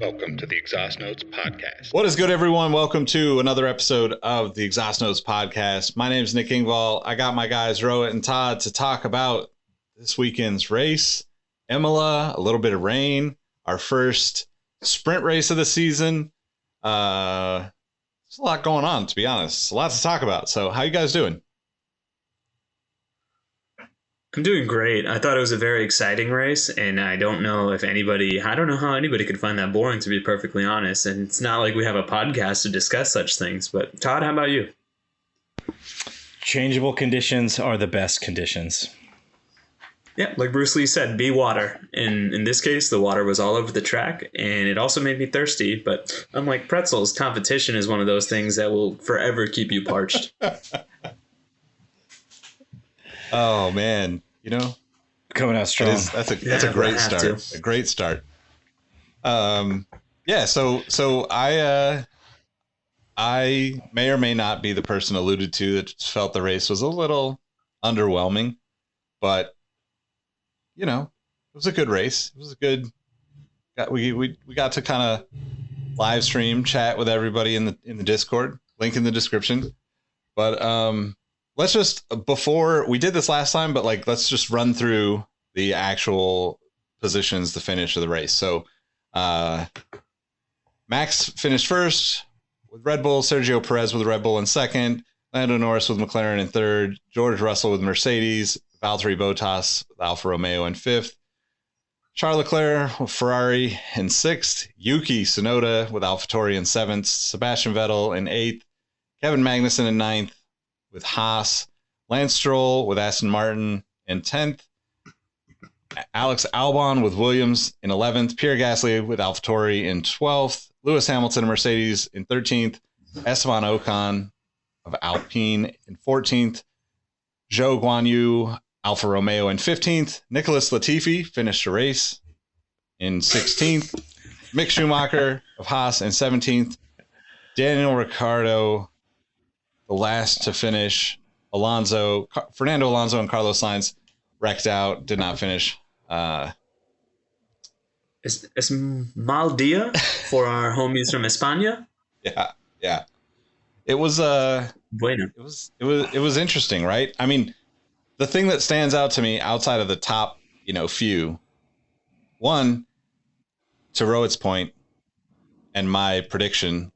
Welcome to the Exhaust Notes Podcast. What is good, everyone? Welcome to another episode of the Exhaust Notes Podcast. My name is Nick Ingval. I got my guys Rohit and Todd to talk about this weekend's race, Imola, a little bit of rain, our first sprint race of the season. There's a lot going on, to be honest. A lot to talk about. So how you guys doing? I'm doing great. I thought it was a very exciting race, and I don't know how anybody could find that boring, to be perfectly honest. And it's not like we have a podcast to discuss such things. But Todd, how about you? Changeable conditions are the best conditions. Yeah, like Bruce Lee said, be water. And in this case, the water was all over the track, and it also made me thirsty. But unlike pretzels, competition is one of those things that will forever keep you parched. Oh man, coming out strong. That's a great start. A great start. Yeah. So I may or may not be the person alluded to that felt the race was a little underwhelming, but it was a good race. It was a good. We got to kind of live stream chat with everybody in the Discord. Link in the description. But let's just, before we did this last time, but let's just run through the actual positions, the finish of the race. So Max finished first with Red Bull, Sergio Perez with Red Bull in second, Lando Norris with McLaren in third, George Russell with Mercedes, Valtteri Bottas with Alfa Romeo in fifth, Charles Leclerc with Ferrari in sixth, Yuki Tsunoda with Alpha Tauri in seventh, Sebastian Vettel in eighth, Kevin Magnussen in ninth, with Haas, Lance Stroll with Aston Martin in 10th, Alex Albon with Williams in 11th, Pierre Gasly with AlphaTauri in 12th, Lewis Hamilton and Mercedes in 13th, Esteban Ocon of Alpine in 14th, Zhou Guanyu, Alfa Romeo in 15th, Nicholas Latifi finished the race in 16th, Mick Schumacher of Haas in 17th, Daniel Ricciardo the last to finish, Fernando Alonso and Carlos Sainz wrecked out, did not finish. Es mal dia for our homies from España. Yeah. It was bueno. It was interesting, right? I mean, the thing that stands out to me outside of the top, few, one, to Rohit's point, and my prediction,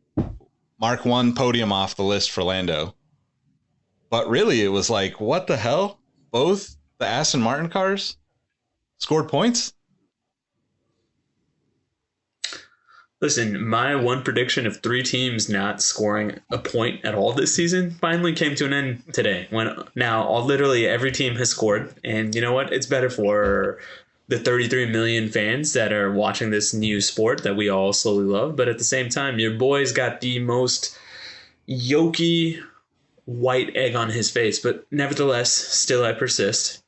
mark one podium off the list for Lando. But really, it was like, what the hell? Both the Aston Martin cars scored points? Listen, my one prediction of three teams not scoring a point at all this season finally came to an end today. When now literally every team has scored. And you know what? It's better for the 33 million fans that are watching this new sport that we all slowly love. But at the same time, your boy's got the most yolky white egg on his face. But nevertheless, still I persist.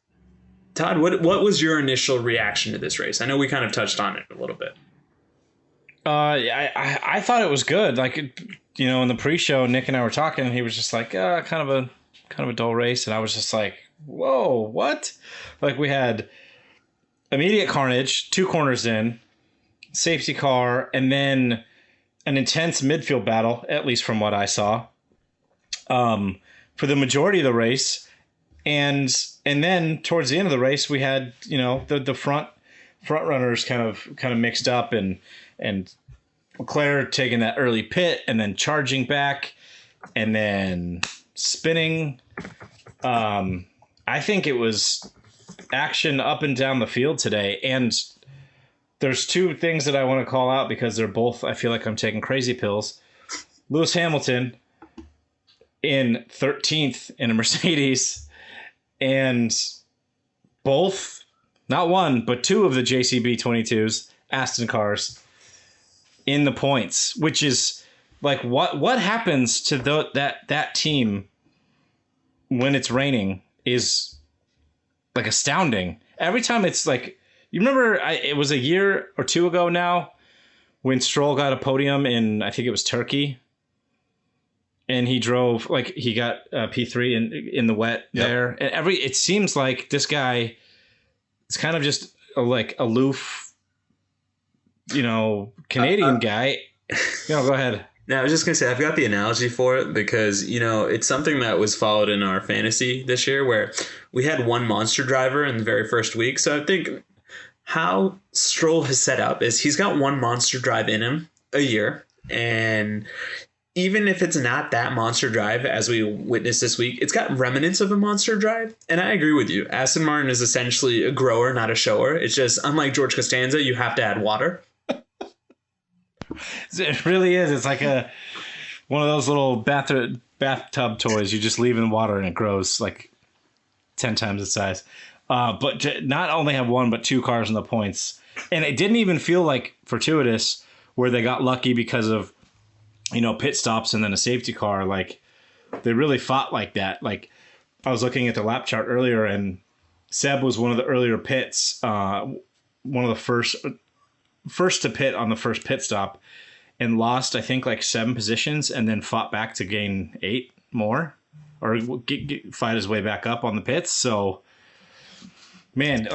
Todd, what was your initial reaction to this race? I know we kind of touched on it a little bit. I thought it was good. In the pre-show, Nick and I were talking, and he was just like, kind of a dull race. And I was just like, whoa, what? We had immediate carnage, two corners in, safety car, and then an intense midfield battle, at least from what I saw, for the majority of the race. And then towards the end of the race, we had, the front runners kind of mixed up, and Leclerc taking that early pit and then charging back and then spinning. I think it was action up and down the field today, and there's two things that I want to call out because they're both, I feel like I'm taking crazy pills. Lewis Hamilton in 13th in a Mercedes, and both, not one, but two of the JCB 22s, Aston cars, in the points, which is what happens to that team when it's raining is astounding. Every time it's you remember it was a year or two ago now when Stroll got a podium in, I think it was Turkey, and he drove he got P3 in the wet there. And it seems like this guy is kind of just aloof, Canadian guy. Go ahead. Now, I was just going to say, I've got the analogy for it because, it's something that was followed in our fantasy this year where we had one monster driver in the very first week. So I think how Stroll has set up is he's got one monster drive in him a year. And even if it's not that monster drive, as we witnessed this week, it's got remnants of a monster drive. And I agree with you. Aston Martin is essentially a grower, not a shower. It's just, unlike George Costanza, you have to add water. It really is. It's like one of those little bathtub toys. You just leave in water and it grows like 10 times its size. But to not only have one, but two cars in the points. And it didn't even feel like fortuitous where they got lucky because of, pit stops and then a safety car. Like, they really fought like that. Like, I was looking at the lap chart earlier, and Seb was one of the earlier pits, one of the first to pit on the first pit stop, and lost, I think, like 7 positions, and then fought back to gain 8 more, or fight his way back up on the pits. So, man,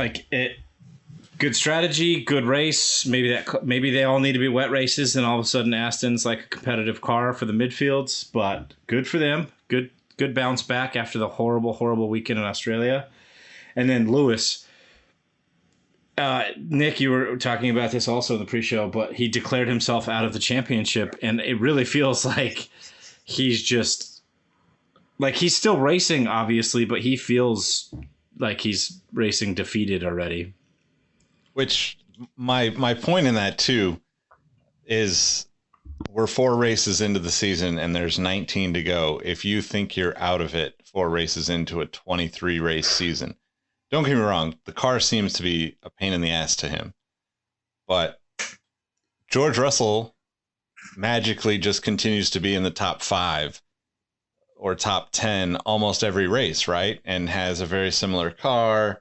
good strategy, good race. Maybe they all need to be wet races, and all of a sudden Aston's like a competitive car for the midfields. But good for them. Good bounce back after the horrible weekend in Australia. And then Lewis, Nick, you were talking about this also in the pre-show, but he declared himself out of the championship, and it really feels like he's just like he's still racing, obviously, but he feels like he's racing defeated already. Which my point in that too is we're 4 races into the season and there's 19 to go. If you think you're out of it 4 races into a 23 race season, don't get me wrong, the car seems to be a pain in the ass to him, but George Russell magically just continues to be in the top 5 or top 10 almost every race, right? And has a very similar car.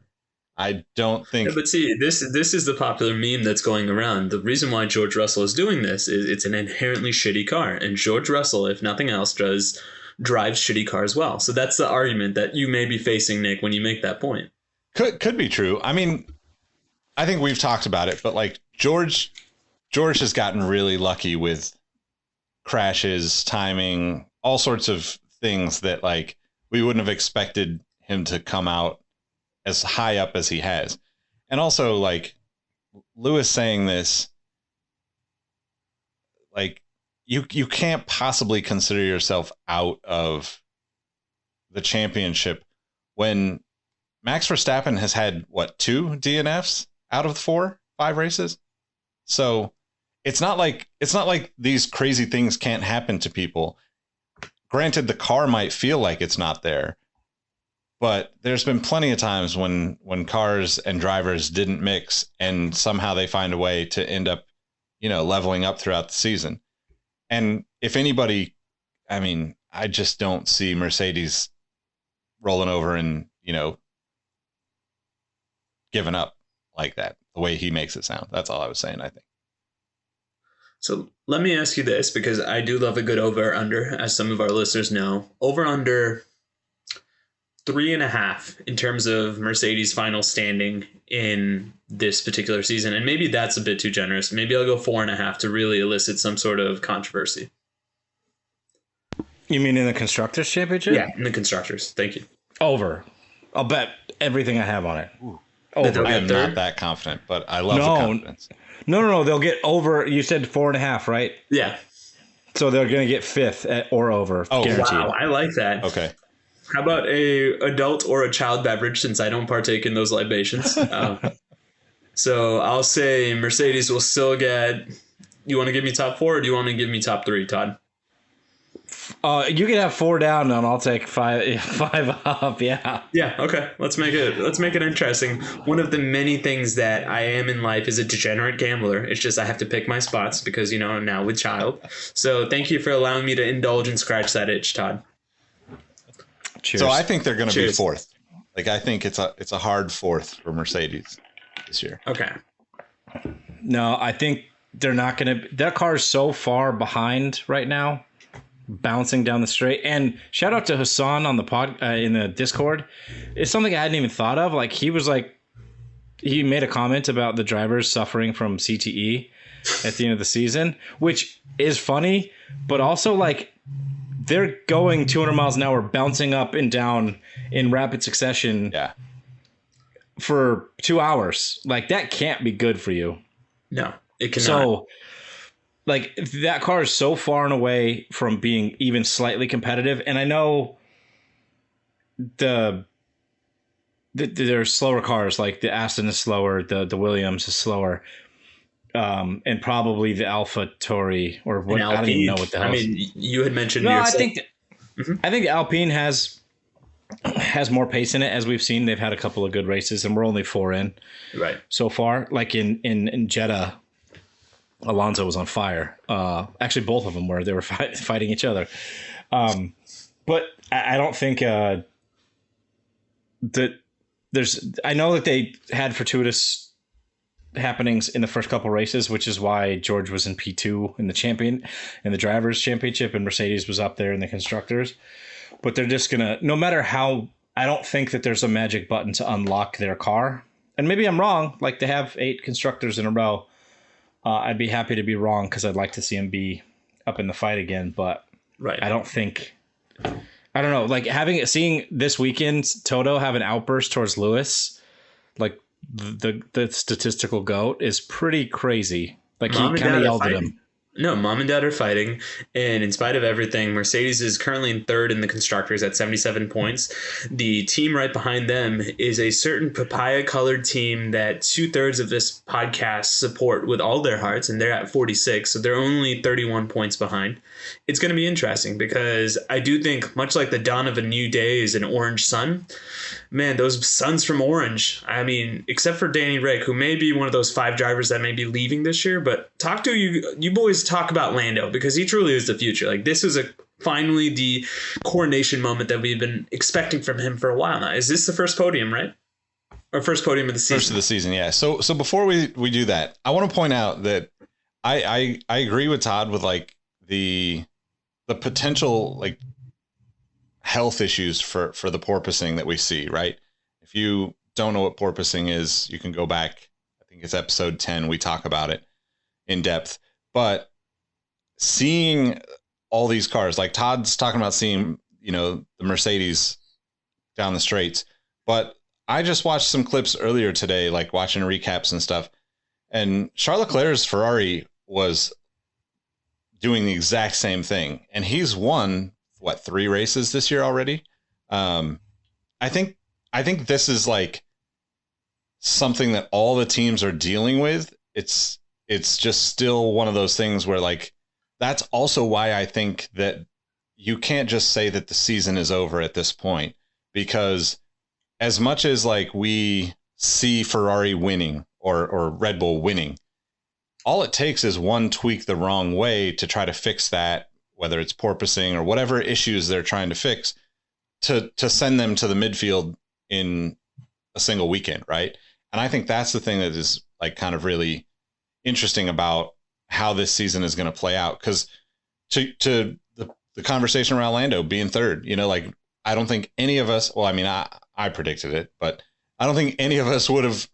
I don't think. Yeah, but see, this is the popular meme that's going around. The reason why George Russell is doing this is it's an inherently shitty car, and George Russell, if nothing else, drives shitty cars well. So that's the argument that you may be facing, Nick, when you make that point. Could be true. I mean, I think we've talked about it, but like George has gotten really lucky with crashes, timing, all sorts of things that like we wouldn't have expected him to come out as high up as he has. And also, like, Lewis saying this, like, you can't possibly consider yourself out of the championship when Max Verstappen has had, 2 DNFs out of the 5 races? So it's not like these crazy things can't happen to people. Granted, the car might feel like it's not there, but there's been plenty of times when cars and drivers didn't mix and somehow they find a way to end up, leveling up throughout the season. And if anybody, I mean, I just don't see Mercedes rolling over and, giving up like that, the way he makes it sound. That's all I was saying, I think. So let me ask you this, because I do love a good over-under, as some of our listeners know. Over-under 3.5 in terms of Mercedes' final standing in this particular season. And maybe that's a bit too generous. Maybe I'll go 4.5 to really elicit some sort of controversy. You mean in the Constructors' Championship? Yeah, in the Constructors. Thank you. Over. I'll bet everything I have on it. Over. I am not that confident, but I love the confidence. No. They'll get over. You said 4.5, right? Yeah. So they're going to get 5th or over. Oh, guaranteed. Wow. I like that. Okay. How about a adult or a child beverage, since I don't partake in those libations? So I'll say Mercedes will still get... You want to give me top 4 or do you want to give me top 3, Todd? You can have 4 down and I'll take 5 up. Yeah. Yeah. Okay. Let's make it interesting. One of the many things that I am in life is a degenerate gambler. It's just I have to pick my spots because, I'm now with child. So thank you for allowing me to indulge and scratch that itch, Todd. Cheers. So I think they're going to be 4th. Like, I think it's a hard 4th for Mercedes this year. Okay. No, I think they're not going to. That car is so far behind right now, bouncing down the straight. And shout out to Hassan on the pod in the Discord. It's something I hadn't even thought of. Like, he made a comment about the drivers suffering from CTE, at the end of the season, which is funny, but also like they're going 200 miles an hour, bouncing up and down in rapid succession for 2 hours. Like that can't be good for you. No, it cannot. So like that car is so far and away from being even slightly competitive. And I know there's slower cars, like the Aston is slower, the Williams is slower, and probably the Alpha Tauri or what, I don't even know what the hell. I mean, you had mentioned. No, I think the Alpine has more pace in it, as we've seen. They've had a couple of good races, and we're only 4 in so far. Like in Jeddah, Alonso was on fire. Actually, both of them were. They were fighting each other. But I don't think that there's. I know that they had fortuitous happenings in the first couple races, which is why George was in P2 in the drivers' championship, and Mercedes was up there in the constructors. But they're just gonna, no matter how. I don't think that there's a magic button to unlock their car. And maybe I'm wrong. Like they have 8 constructors in a row. I'd be happy to be wrong because I'd like to see him be up in the fight again. But I don't think. I don't know. Like seeing this weekend Toto have an outburst towards Lewis, like the statistical GOAT, is pretty crazy. Like he kind of yelled at him. No, mom and dad are fighting, and in spite of everything, Mercedes is currently in 3rd in the constructors at 77 points. The team right behind them is a certain papaya-colored team that 2/3 of this podcast support with all their hearts, and they're at 46, so they're only 31 points behind. It's going to be interesting because I do think, much like the dawn of a new day is an orange sun, man, those suns from Orange, I mean, except for Danny Rick, who may be one of those 5 drivers that may be leaving this year, but you boys talk about Lando because he truly is the future. Like this is finally the coronation moment that we've been expecting from him for a while now. Is this the first podium, right? Or first podium of the season? First of the season, yeah. So before we do that, I want to point out that I agree with Todd with like the potential like health issues for the porpoising that we see, right? If you don't know what porpoising is, you can go back. I think it's episode 10. We talk about it in depth. But seeing all these cars, like Todd's talking about seeing, the Mercedes down the straights. But I just watched some clips earlier today, like watching recaps and stuff. And Charles Leclerc's Ferrari was doing the exact same thing. And he's won, 3 races this year already? I think this is like something that all the teams are dealing with. It's just still one of those things where like, that's also why I think that you can't just say that the season is over at this point, because as much as like we see Ferrari winning or Red Bull winning, all it takes is one tweak the wrong way to try to fix that, whether it's porpoising or whatever issues they're trying to fix, to send them to the midfield in a single weekend. Right. And I think that's the thing that is like kind of really interesting about how this season is going to play out. Because to the conversation around Lando being 3rd, like I don't think any of us, well, I mean, I predicted it, but I don't think any of us would have,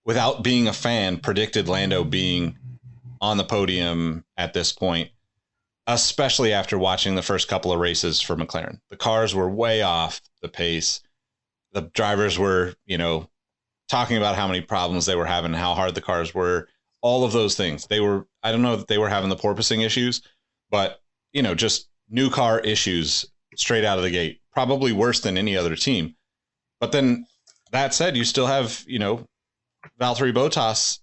without being a fan, predicted Lando being on the podium at this point, especially after watching the first couple of races for McLaren. The cars were way off the pace. The drivers were, talking about how many problems they were having, how hard the cars were, all of those things. I don't know that they were having the porpoising issues, but, just new car issues straight out of the gate, probably worse than any other team. But then that said, you still have, Valtteri Bottas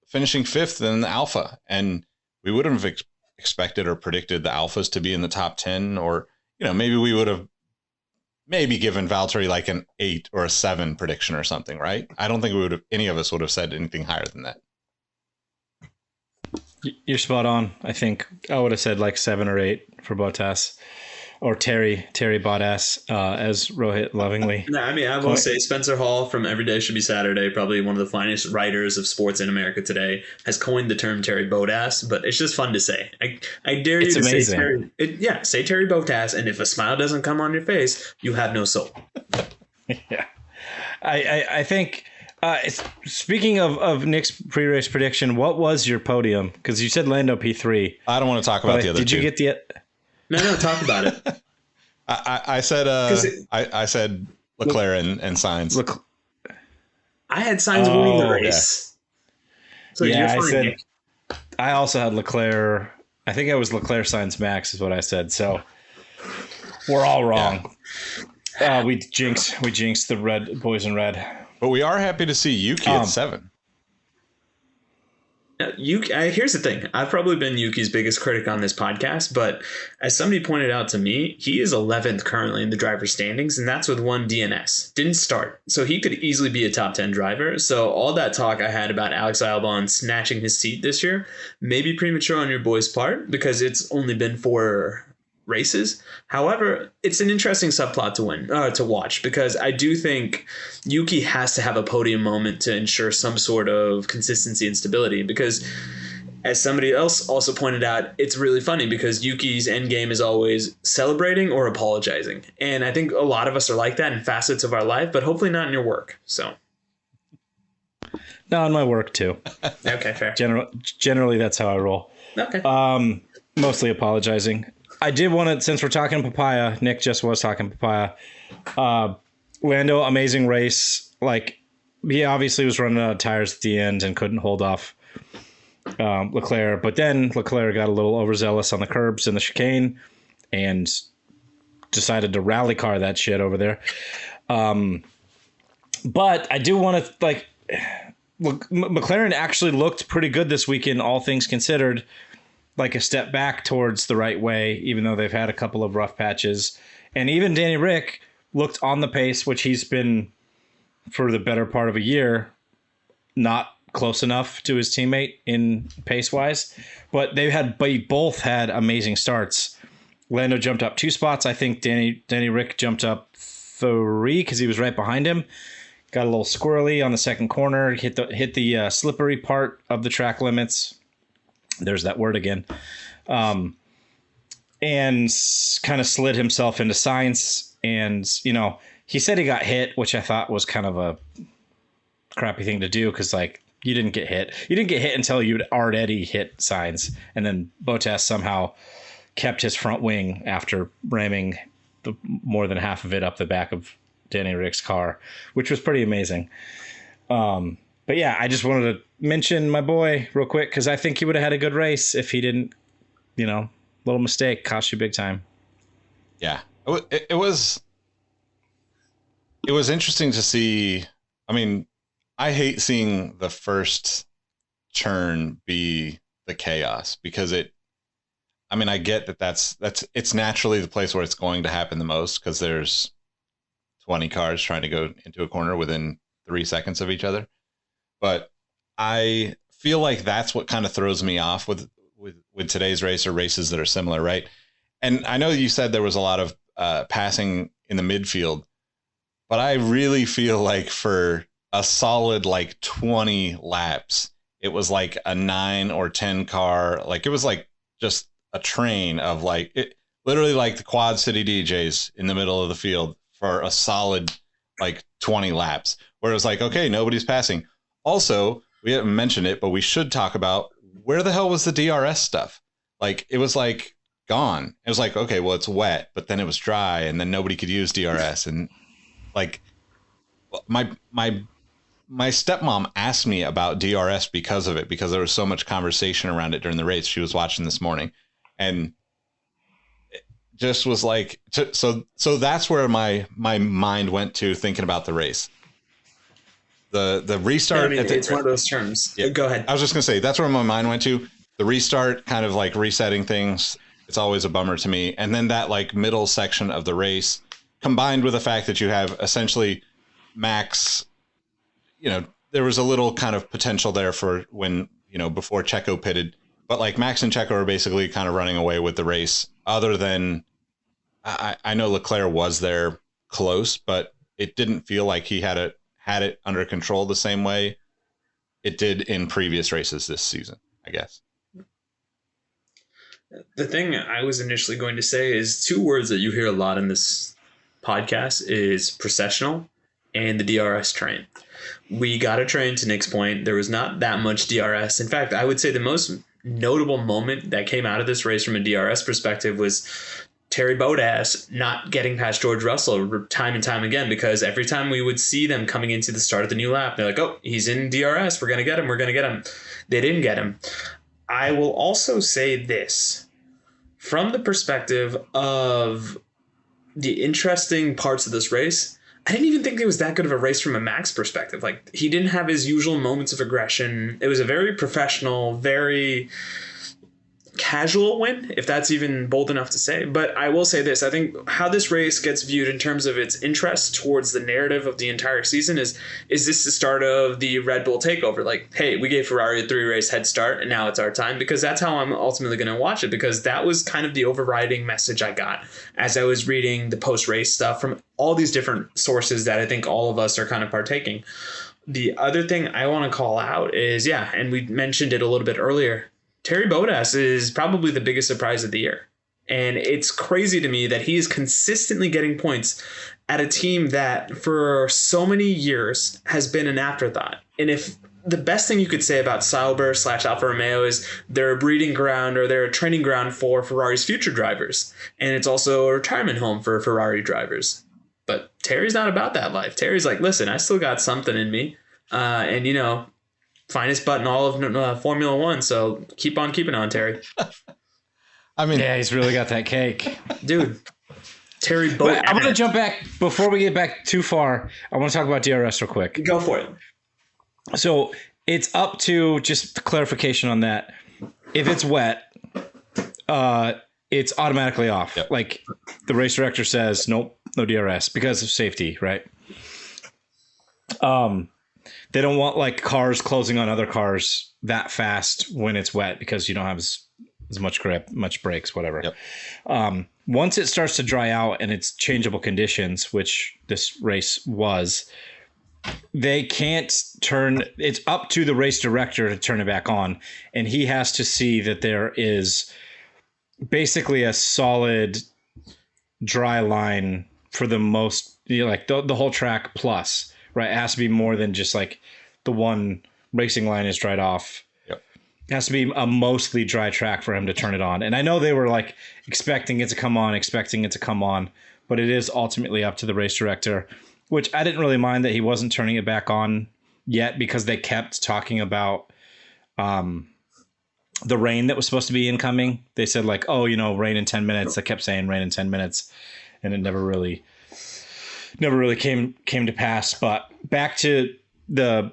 finishing 5th in the Alpha, and we wouldn't have expected or predicted the Alphas to be in the top 10, or, maybe we would have given Valtteri like an 8 or a 7 prediction or something, right? I don't think any of us would have said anything higher than that. You're spot on. I think I would have said like 7 or 8 for Bottas, or Terry Bottas, as Rohit lovingly. No, I mean, I will say Spencer Hall from Every Day Should Be Saturday, probably one of the finest writers of sports in America today, has coined the term Terry Bottas, but it's just fun to say. I dare you to say Terry. Say Terry Bottas, and if a smile doesn't come on your face, you have no soul. Yeah. I think Speaking of Nick's pre-race prediction, what was your podium? Because you said Lando P3. I don't want to talk about the other two. Did you get the? No, talk about it. I said I said Leclerc and Sainz. I had Sainz winning the race. Yeah. So Yeah, I said. I also had Leclerc. I think it was Leclerc Sainz Max is what I said. So we're all wrong. Yeah. We jinxed the red boys in red. But we are happy to see Yuki at 7. Here's the thing. I've probably been Yuki's biggest critic on this podcast, but as somebody pointed out to me, he is 11th currently in the driver's standings, and that's with 1 DNS. Didn't start. So he could easily be a top 10 driver. So all that talk I had about Alex Albon snatching his seat this year may be premature on your boy's part because it's only been 4 races. However, it's an interesting subplot to watch because I do think Yuki has to have a podium moment to ensure some sort of consistency and stability because as somebody else also pointed out, it's really funny because Yuki's end game is always celebrating or apologizing. And I think a lot of us are like that in facets of our life, but hopefully not in your work. So no, in my work too. Okay, fair. Generally that's how I roll. Okay. Mostly apologizing. I did want to, since we're talking papaya, Nick just was talking papaya. Lando, amazing race. Like, he obviously was running out of tires at the end and couldn't hold off Leclerc. But then Leclerc got a little overzealous on the curbs and the chicane and decided to rally car that shit over there. But I do want to, like, McLaren actually looked pretty good this weekend, all things considered. Like a step back towards the right way, even though they've had a couple of rough patches. And even Danny Rick looked on the pace, which he's been for the better part of a year, not close enough to his teammate in pace-wise. But they both had amazing starts. Lando jumped up 2 spots. I think Danny Rick jumped up 3 because he was right behind him. Got a little squirrely on the second corner, hit the slippery part of the track limits. There's that word again. And kind of slid himself into Sainz. And, he said he got hit, which I thought was kind of a crappy thing to do because, like, you didn't get hit. You didn't get hit until you'd already hit Sainz. And then Bottas somehow kept his front wing after ramming more than half of it up the back of Danny Rick's car, which was pretty amazing. But yeah, I just wanted to mention my boy real quick because I think he would have had a good race if he didn't, little mistake cost you big time. Yeah, it was interesting to see. I mean, I hate seeing the first turn be the chaos because I get that it's naturally the place where it's going to happen the most because there's 20 cars trying to go into a corner within 3 seconds of each other. But I feel like that's what kind of throws me off with today's race or races that are similar, right? And I know you said there was a lot of passing in the midfield, but I really feel like for a solid like 20 laps, it was like a 9 or 10 car, like it was like just a train of like it, literally like the Quad City DJs in the middle of the field for a solid like 20 laps, where it was like, okay, nobody's passing. Also, we haven't mentioned it, but we should talk about where the hell was the DRS stuff? Like, it was like gone. It was like, okay, well, it's wet, but then it was dry, and then nobody could use DRS. And like, my stepmom asked me about DRS because of it, because there was so much conversation around it during the race. She was watching this morning, and it just was like, so that's where my mind went to thinking about the race. The restart. Yeah, it's one of those terms. Yeah. Go ahead. I was just going to say, that's where my mind went to. The restart, kind of like resetting things. It's always a bummer to me. And then that like middle section of the race, combined with the fact that you have essentially Max, there was a little kind of potential there for when, before Checo pitted. But like Max and Checo are basically kind of running away with the race. Other than, I know Leclerc was there close, but it didn't feel like he had it under control the same way it did in previous races this season, I guess. The thing I was initially going to say is 2 words that you hear a lot in this podcast is processional and the DRS train. We got a train to Nick's point. There was not that much DRS. In fact, I would say the most notable moment that came out of this race from a DRS perspective was Terry Bodas not getting past George Russell time and time again, because every time we would see them coming into the start of the new lap, they're like, oh, he's in DRS. We're going to get him. We're going to get him. They didn't get him. I will also say this from the perspective of the interesting parts of this race. I didn't even think it was that good of a race from a Max perspective. Like, he didn't have his usual moments of aggression. It was a very professional, very casual win, if that's even bold enough to say. But I will say this. I think how this race gets viewed in terms of its interest towards the narrative of the entire season is this the start of the Red Bull takeover? Like, hey, we gave Ferrari a 3-race head start and now it's our time, because that's how I'm ultimately going to watch it, because that was kind of the overriding message I got as I was reading the post-race stuff from all these different sources that I think all of us are kind of partaking. The other thing I want to call out is, and we mentioned it a little bit earlier, Terry Bodas is probably the biggest surprise of the year. And it's crazy to me that he is consistently getting points at a team that for so many years has been an afterthought. And if the best thing you could say about Sauber / Alfa Romeo is they're a breeding ground or they're a training ground for Ferrari's future drivers. And it's also a retirement home for Ferrari drivers. But Terry's not about that life. Terry's like, listen, I still got something in me. And, you know, finest button all of Formula One. So keep on keeping on, Terry. I mean, yeah, he's really got that cake, dude. Terry. I'm going to jump back before we get back too far. I want to talk about DRS real quick. Go for it. So it's up to, just clarification on that. If it's wet, it's automatically off. Yep. Like the race director says, nope, no DRS because of safety, right? They don't want like cars closing on other cars that fast when it's wet, because you don't have as much grip, much brakes, whatever. Yep. Once it starts to dry out and it's changeable conditions, which this race was, they can't turn. It's up to the race director to turn it back on, and he has to see that there is basically a solid dry line for the most, like the whole track plus. Right, it has to be more than just like the one racing line is dried off. Yep. It has to be a mostly dry track for him to turn it on. And I know they were like expecting it to come on, but it is ultimately up to the race director, which I didn't really mind that he wasn't turning it back on yet, because they kept talking about the rain that was supposed to be incoming. They said like, oh, you know, rain in 10 minutes. They kept saying rain in 10 minutes, and it never really came to pass. But back to the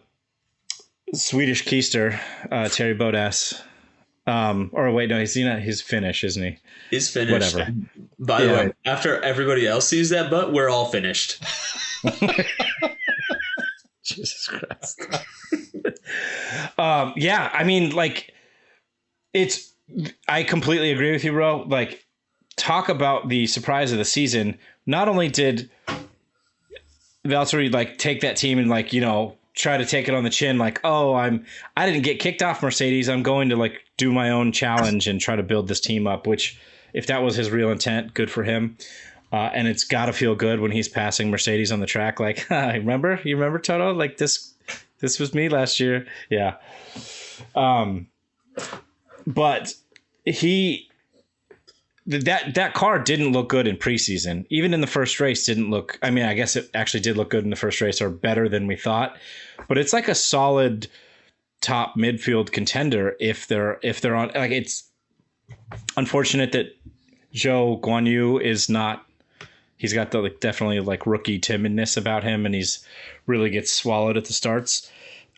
Swedish keister, Terry Bodas. Or wait, no, he's Finnish, isn't he? He's finished. Whatever. By the way, after everybody else sees that butt, we're all finished. Jesus Christ. Yeah, I mean, like, I completely agree with you, bro. Like, talk about the surprise of the season. Not only did Valtteri like take that team and like, you know, try to take it on the chin, like, oh, I didn't get kicked off Mercedes, I'm going to like do my own challenge and try to build this team up, which if that was his real intent, good for him. And it's got to feel good when he's passing Mercedes on the track. Like, you remember Toto? Like this was me last year. Yeah. But that car didn't look good in preseason. Even in the first race didn't look, I mean, I guess it actually did look good in the first race, or better than we thought, but it's like a solid top midfield contender if they're on. Like, it's unfortunate that Zhou Guanyu is not. He's got the like definitely like rookie timidness about him, and he's really gets swallowed at the starts.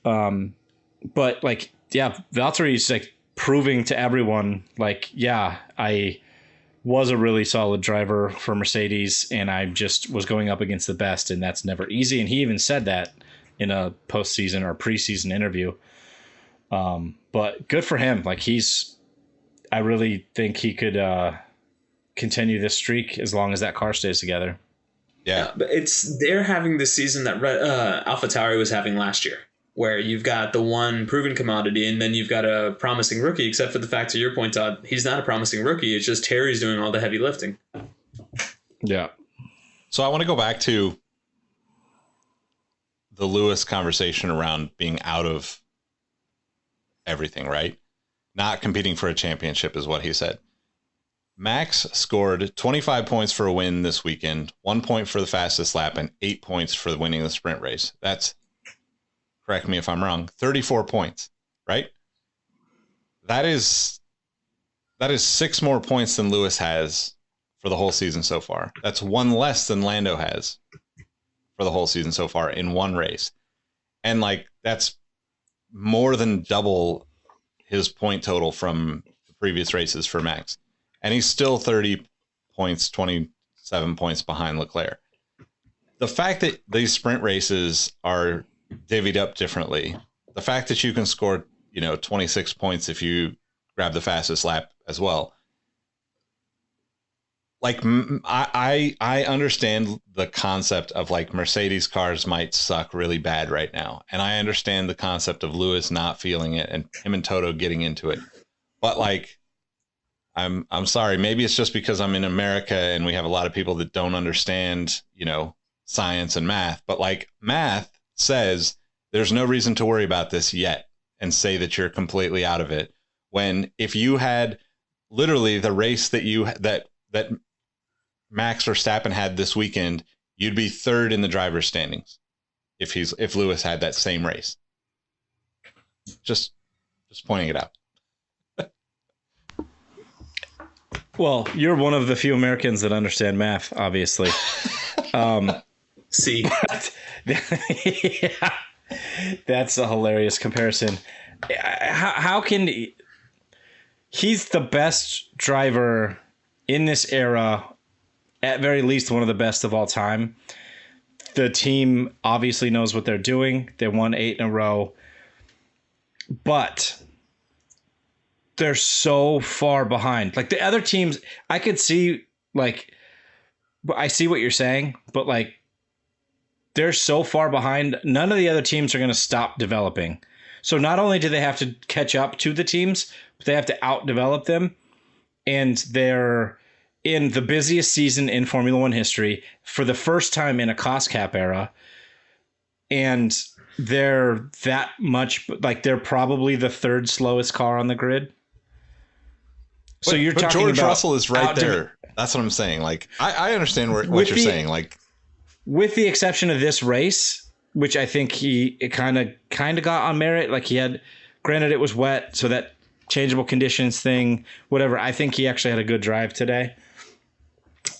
But like, yeah, Valtteri's like proving to everyone, like, yeah, I was a really solid driver for Mercedes, and I just was going up against the best, and that's never easy. And he even said that in a postseason or preseason interview. But good for him. Like, I really think he could continue this streak as long as that car stays together. Yeah, but they're having the season that Alpha Tauri was having last year, where you've got the one proven commodity and then you've got a promising rookie, except for the fact, to your point, Todd, he's not a promising rookie. It's just Terry's doing all the heavy lifting. Yeah. So I want to go back to the Lewis conversation around being out of everything, right? Not competing for a championship is what he said. Max scored 25 points for a win this weekend, 1 point for the fastest lap, and 8 points for winning the sprint race. That's, correct me if I'm wrong, 34 points, right? That is 6 more points than Lewis has for the whole season so far. That's 1 less than Lando has for the whole season so far in one race. And like, that's more than double his point total from the previous races for Max. And he's still 30 points, 27 points behind Leclerc. The fact that these sprint races are divvied up differently, the fact that you can score, 26 points if you grab the fastest lap as well. Like, I understand the concept of like Mercedes cars might suck really bad right now. And I understand the concept of Lewis not feeling it and him and Toto getting into it. But like, I'm sorry. Maybe it's just because I'm in America and we have a lot of people that don't understand, science and math. But like, math says there's no reason to worry about this yet and say that you're completely out of it. When if you had literally the race that Max Verstappen had this weekend, you'd be third in the driver's standings if Lewis had that same race. Just pointing it out. Well, you're one of the few Americans that understand math, obviously. See, yeah, that's a hilarious comparison. How can he's the best driver in this era, at very least one of the best of all time. The team obviously knows what they're doing. They won 8 in a row, but they're so far behind. Like the other teams, I could see, like, I see what you're saying, but like, they're so far behind. None of the other teams are going to stop developing. So not only do they have to catch up to the teams, but they have to outdevelop them. And they're in the busiest season in Formula One history for the first time in a cost cap era. And they're that much, like, they're probably the third slowest car on the grid. So you're talking George about Russell is right there. That's what I'm saying. Like, I understand what you're saying. Like, with the exception of this race, which I think he kind of got on merit. Like, he had, granted it was wet, so that changeable conditions thing, whatever. I think he actually had a good drive today.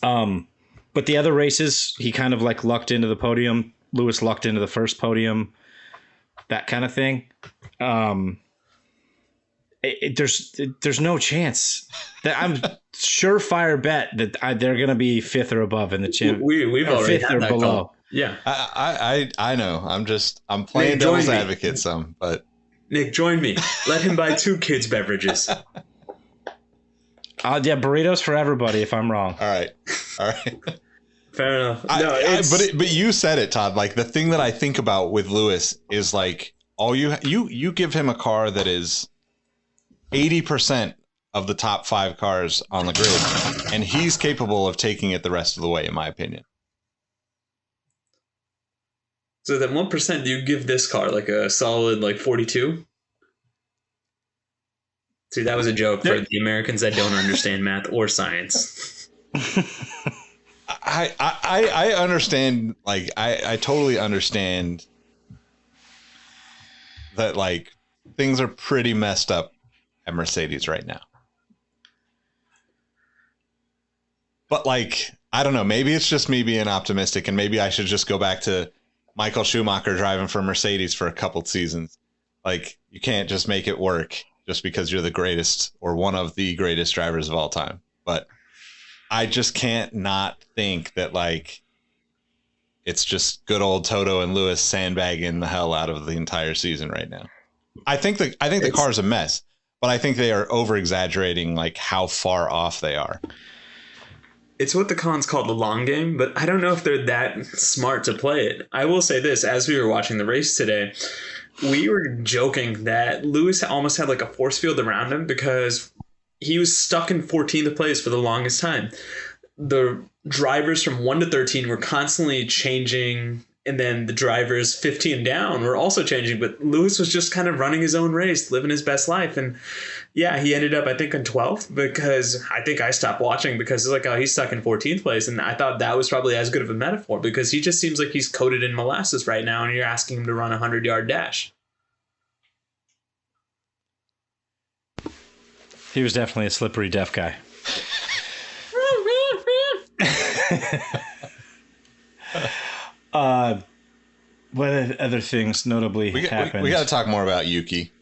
But the other races, he kind of like lucked into the podium. Lewis lucked into the first podium, that kind of thing. There's no chance that I'm surefire bet that they're going to be 5th or above in the champ. We've already 5th had or that below. call. Yeah, I know. I'm playing devil's advocate some, but Nick, join me. Let him buy 2 kids' beverages. Yeah, burritos for everybody. If I'm wrong, all right. Fair enough. But you said it, Todd. Like, the thing that I think about with Lewis is like, all you give him a car that is 80% of the top 5 cars on the grid, and he's capable of taking it the rest of the way, in my opinion. So then 1%, do you give this car like a solid like 42? See, that was a joke for the Americans that don't understand math or science. I understand, like, I totally understand that, like, things are pretty messed up at Mercedes right now. But, like, I don't know, maybe it's just me being optimistic, and maybe I should just go back to Michael Schumacher driving for Mercedes for a couple seasons. Like, you can't just make it work just because you're the greatest or one of the greatest drivers of all time. But I just can't not think that, like, it's just good old Toto and Lewis sandbagging the hell out of the entire season right now. I think the car's a mess, but I think they are over exaggerating like how far off they are. It's what the cons call the long game, but I don't know if they're that smart to play it. I will say this, as we were watching the race today, we were joking that Lewis almost had like a force field around him because he was stuck in 14th place for the longest time. The drivers from 1 to 13 were constantly changing And then the drivers 15 down were also changing, but Lewis was just kind of running his own race, living his best life. And yeah, he ended up, I think, in 12th because I think I stopped watching because it's like, oh, he's stuck in 14th place. And I thought that was probably as good of a metaphor because he just seems like he's coated in molasses right now and you're asking him to run a 100-yard dash. He was definitely a slippery deaf guy. What other things notably happened? We got to talk more about Yuki.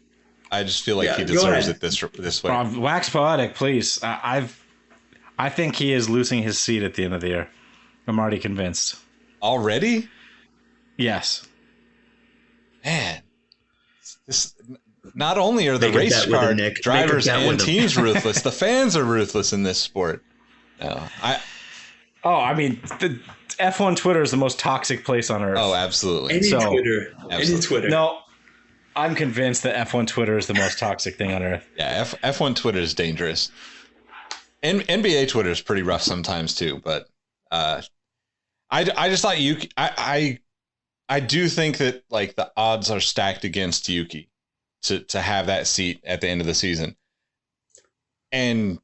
I just feel like he deserves it this way. Wax poetic, please. I think he is losing his seat at the end of the year. I'm already convinced. Already? Yes. Man, this. Not only are the race car drivers and teams ruthless, the fans are ruthless in this sport. No, I mean, the F1 Twitter is the most toxic place on earth. Oh, absolutely. Any Twitter. No, I'm convinced that F1 Twitter is the most toxic thing on earth. Yeah, F1 Twitter is dangerous. And NBA Twitter is pretty rough sometimes too. But I just thought Yuki. I do think that like the odds are stacked against Yuki to have that seat at the end of the season. And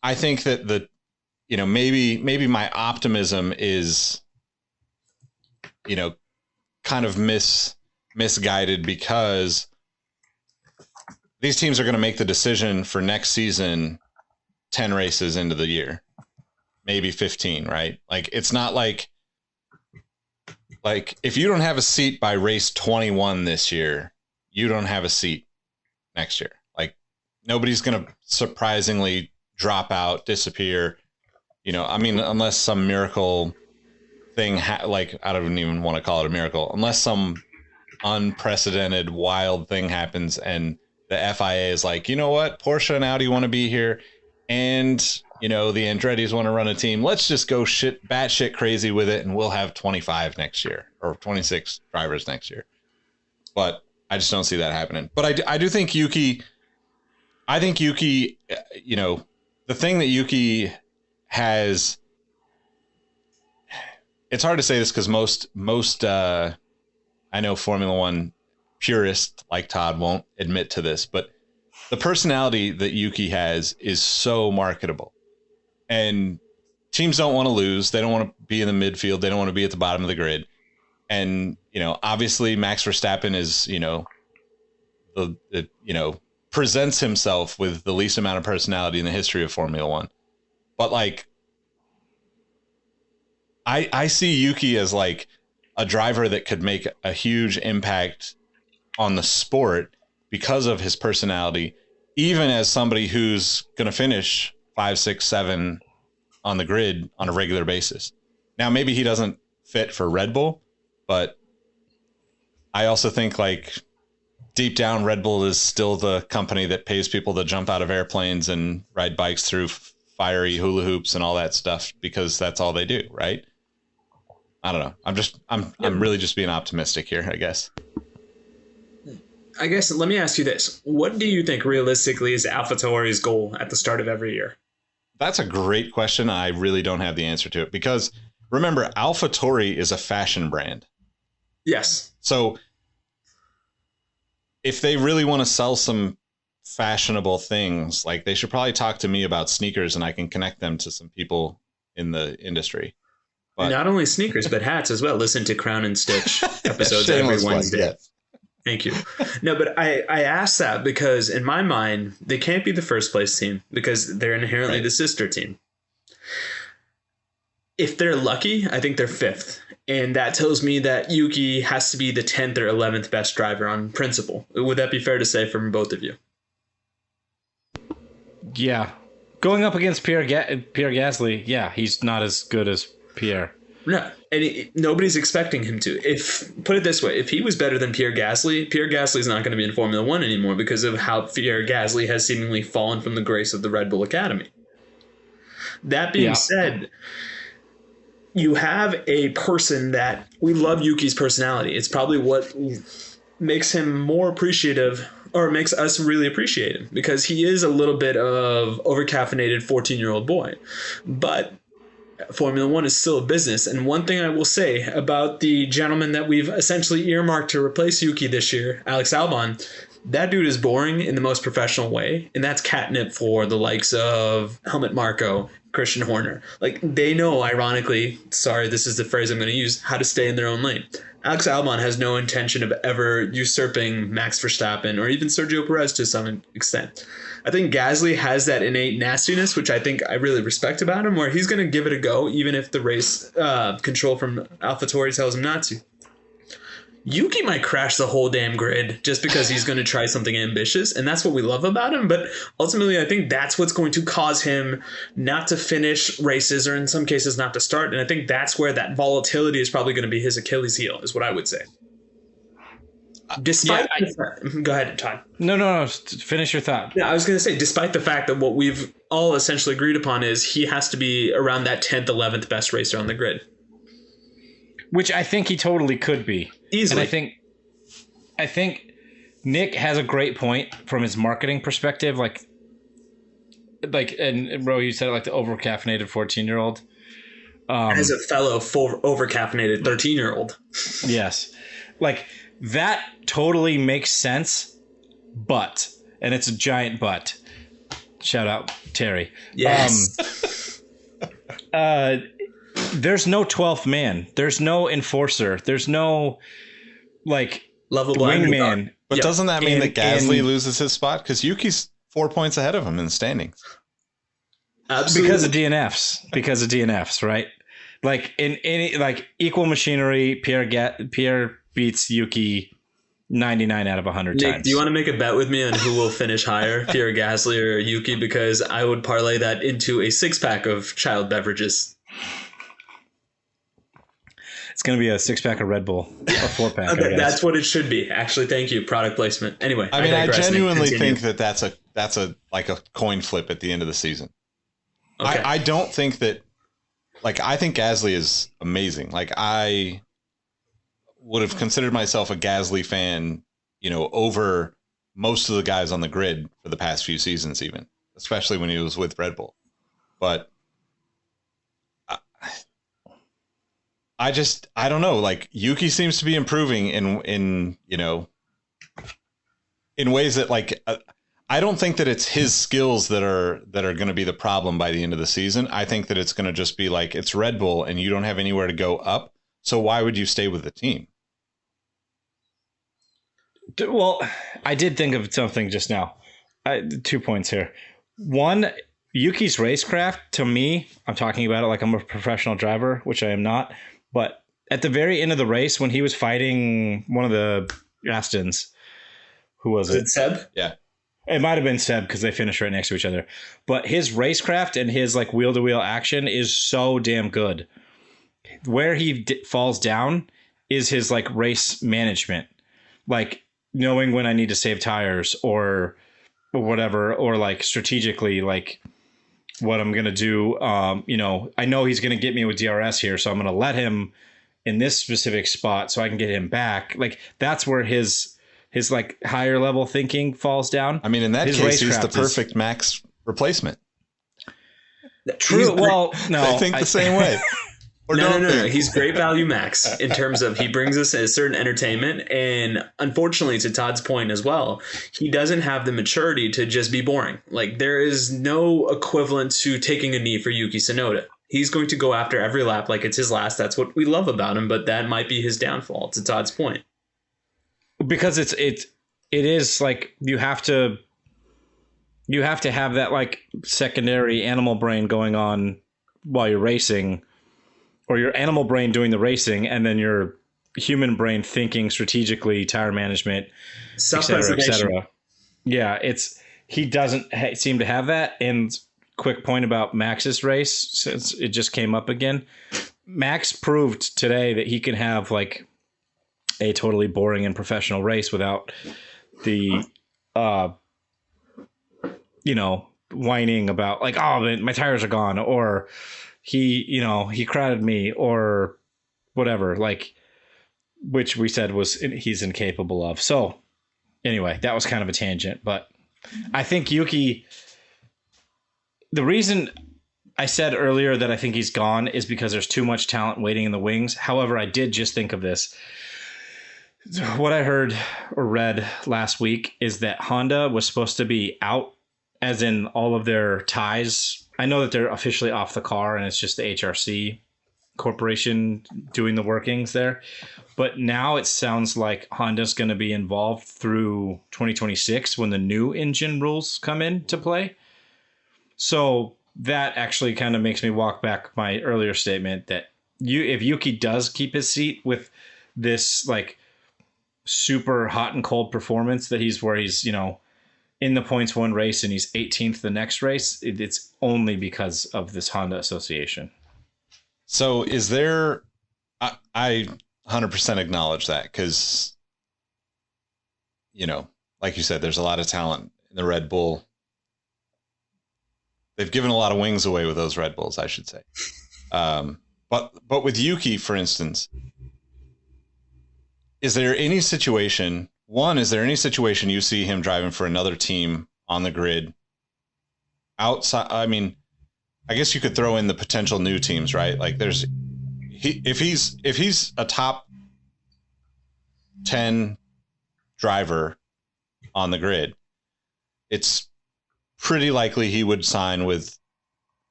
I think that maybe my optimism is, kind of misguided because these teams are going to make the decision for next season 10 races into the year, maybe 15, right? Like, it's not like if you don't have a seat by race 21 this year, you don't have a seat next year. Like, nobody's going to surprisingly drop out, disappear, unless some miracle thing, I don't even want to call it a miracle, unless some unprecedented wild thing happens and the FIA is like, you know what, Porsche and Audi want to be here, and the Andretti's want to run a team. Let's just go batshit crazy with it, and we'll have 25 next year or 26 drivers next year. But I just don't see that happening. But I do think Yuki. I think Yuki. The thing that Yuki has. It's hard to say this because most I know Formula One purists like Todd won't admit to this, but the personality that Yuki has is so marketable, and teams don't want to lose. They don't want to be in the midfield. They don't want to be at the bottom of the grid. And, obviously Max Verstappen is, presents himself with the least amount of personality in the history of Formula One. But I see Yuki as like a driver that could make a huge impact on the sport because of his personality, even as somebody who's going to finish 5, 6, 7 on the grid on a regular basis. Now, maybe he doesn't fit for Red Bull, but I also think deep down, Red Bull is still the company that pays people to jump out of airplanes and ride bikes through fiery hula hoops and all that stuff because that's all they do, right? I don't know. I'm really just being optimistic here, I guess. I guess let me ask you this. What do you think realistically is Alpha Tauri's goal at the start of every year? That's a great question. I really don't have the answer to it because remember, Alpha Tauri is a fashion brand. Yes. So if they really want to sell some fashionable things, they should probably talk to me about sneakers and I can connect them to some people in the industry. But not only sneakers, but hats as well. Listen to Crown and Stitch episodes every Wednesday. Yes. Thank you. No, but I asked that because in my mind, they can't be the first place team because they're inherently the sister team. If they're lucky, I think they're 5th. And that tells me that Yuki has to be the 10th or 11th best driver on principle. Would that be fair to say from both of you? Yeah. Going up against Pierre Gasly, yeah, he's not as good as Pierre. No, and nobody's expecting him to. Put it this way, if he was better than Pierre Gasly is not going to be in Formula One anymore because of how Pierre Gasly has seemingly fallen from the grace of the Red Bull Academy. That being said, you have a person that we love Yuki's personality. It's probably what makes him more appreciative or makes us really appreciate him because he is a little bit of overcaffeinated 14-year-old boy. But Formula One is still a business. And one thing I will say about the gentleman that we've essentially earmarked to replace Yuki this year, Alex Albon, that dude is boring in the most professional way. And that's catnip for the likes of Helmut Marko, Christian Horner. Like, they know, ironically, sorry, this is the phrase I'm going to use, how to stay in their own lane. Alex Albon has no intention of ever usurping Max Verstappen or even Sergio Perez to some extent. I think Gasly has that innate nastiness, which I think I really respect about him, where he's going to give it a go, even if the race control from Alpha Tauri tells him not to. Yuki might crash the whole damn grid just because he's going to try something ambitious, and that's what we love about him. But ultimately, I think that's what's going to cause him not to finish races, or in some cases not to start. And I think that's where that volatility is probably going to be his Achilles heel, is what I would say. Despite go ahead, Todd. No. Finish your thought. Yeah, I was going to say, despite the fact that what we've all essentially agreed upon is he has to be around that 10th, 11th best racer on the grid. Which I think he totally could be. Easily. And I think Nick has a great point from his marketing perspective. Like, and Ro, you said it, like the over-caffeinated 14-year-old. As a fellow over-caffeinated 13-year-old. Yes. Like, that totally makes sense, but, and it's a giant but. Shout out Terry. Yes. There's no 12th man. There's no enforcer. There's no, like, lovable wingman. But doesn't that mean that Gasly loses his spot? Because Yuki's 4 points ahead of him in the standings. Absolutely. Because of DNFs, right? Like, in any, like, equal machinery, Pierre beats Yuki 99 out of 100 Nick, times. do you want to make a bet with me on who will finish higher, Pierre Gasly or Yuki? Because I would parlay that into a 6-pack of child beverages. It's going to be a 6-pack of Red Bull, a 4-pack. That's what it should be. Actually, thank you. Product placement. Anyway, I mean, I genuinely think that that's a like a coin flip at the end of the season. Okay. I don't think that, like, I think Gasly is amazing. Like, I would have considered myself a Gasly fan, you know, over most of the guys on the grid for the past few seasons, even, especially when he was with Red Bull. But I don't know. Like, Yuki seems to be improving in you know, in ways that, like, I don't think that it's his skills that are going to be the problem by the end of the season. I think that it's going to just be like, it's Red Bull and you don't have anywhere to go up. So why would you stay with the team? Well, I did think of something just now. 2 points here. One, Yuki's racecraft, to me, I'm talking about it like I'm a professional driver, which I am not. But at the very end of the race, when he was fighting one of the Astons, who was it? Seb? Yeah. It might have been Seb because they finished right next to each other. But his racecraft and his, like, wheel-to-wheel action is so damn good. Where he falls down is his, like, race management. Like, knowing when I need to save tires or whatever, or, like, strategically, like, what I'm going to do. You know, I know he's going to get me with DRS here, so I'm going to let him in this specific spot so I can get him back. Like, that's where his like higher level thinking falls down. I mean, in that case, he's the perfect Max replacement. True. Well, no, I think the same way. No. He's great value Max in terms of he brings us a certain entertainment. And unfortunately, to Todd's point as well, he doesn't have the maturity to just be boring. Like, there is no equivalent to taking a knee for Yuki Tsunoda. He's going to go after every lap like it's his last. That's what we love about him. But that might be his downfall, to Todd's point. Because it is like you have to have that, like, secondary animal brain going on while you're racing, or your animal brain doing the racing, and then your human brain thinking strategically, tire management, et cetera. Yeah, he doesn't seem to have that. And quick point about Max's race, since it just came up again. Max proved today that he can have, like, a totally boring and professional race without the, you know, whining about, like, oh, my tires are gone, or he crowded me, or whatever, like, which we said he's incapable of. So anyway, that was kind of a tangent, but I think Yuki, the reason I said earlier that I think he's gone is because there's too much talent waiting in the wings. However, I did just think of this. What I heard or read last week is that Honda was supposed to be out, as in all of their ties. I know that they're officially off the car and it's just the HRC corporation doing the workings there. But now it sounds like Honda's going to be involved through 2026 when the new engine rules come into play. So that actually kind of makes me walk back my earlier statement that if Yuki does keep his seat with this like super hot and cold performance that he's in the points one race and he's 18th the next race, it's only because of this Honda association. So is there, I 100% acknowledge that because, like you said, there's a lot of talent in the Red Bull. They've given a lot of wings away with those Red Bulls, I should say. But with Yuki, for instance, is there any situation you see him driving for another team on the grid outside? I mean, I guess you could throw in the potential new teams, right? Like if he's a top 10 driver on the grid, it's pretty likely he would sign with,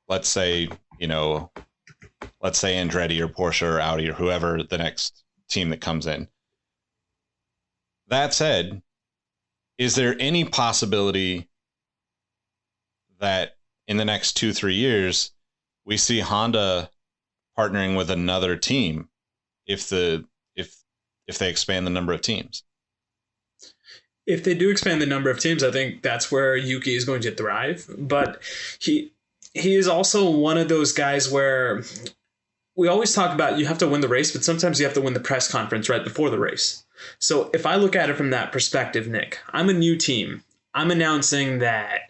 let's say Andretti or Porsche or Audi or whoever the next team that comes in. That said, is there any possibility that in the next 2-3 years we see Honda partnering with another team if they expand the number of teams? If they do expand the number of teams, I think that's where Yuki is going to thrive. But he is also one of those guys where we always talk about you have to win the race, but sometimes you have to win the press conference right before the race. So if I look at it from that perspective, Nick, I'm a new team. I'm announcing that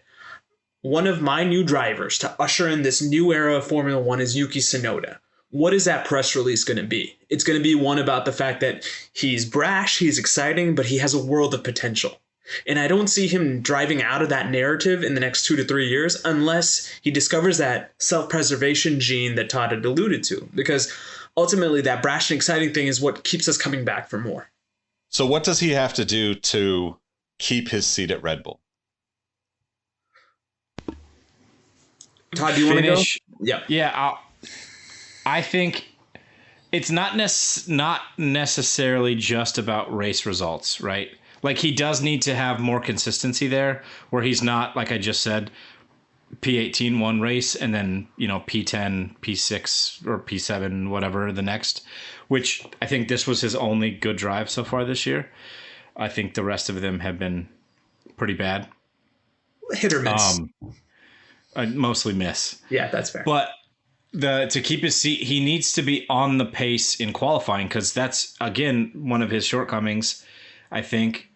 one of my new drivers to usher in this new era of Formula One is Yuki Tsunoda. What is that press release going to be? It's going to be one about the fact that he's brash, he's exciting, but he has a world of potential. And I don't see him driving out of that narrative in the next 2 to 3 years unless he discovers that self-preservation gene that Todd had alluded to. Because ultimately that brash and exciting thing is what keeps us coming back for more. So what does he have to do to keep his seat at Red Bull? Todd, do you want to go? Yeah. Yeah. I think it's not necessarily just about race results, right? Like he does need to have more consistency there where he's not, like I just said, P18 one race and then, P10, P6 or P7, whatever the next, which I think this was his only good drive so far this year. I think the rest of them have been pretty bad. Hit or miss. Mostly miss. Yeah, that's fair. But to keep his seat, he needs to be on the pace in qualifying because that's, again, one of his shortcomings, I think,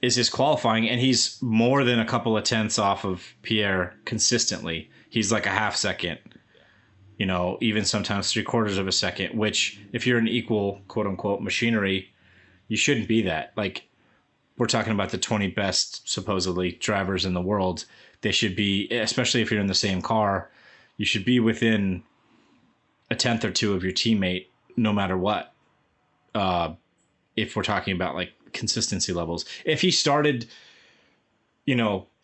is his qualifying. And he's more than a couple of tenths off of Pierre consistently. He's like a half second, even sometimes 3/4 of a second, which if you're an equal, quote unquote, machinery, you shouldn't be that. Like we're talking about the 20 best supposedly drivers in the world. They should be, especially if you're in the same car, you should be within a tenth or two of your teammate, no matter what. If we're talking about like consistency levels, if he started,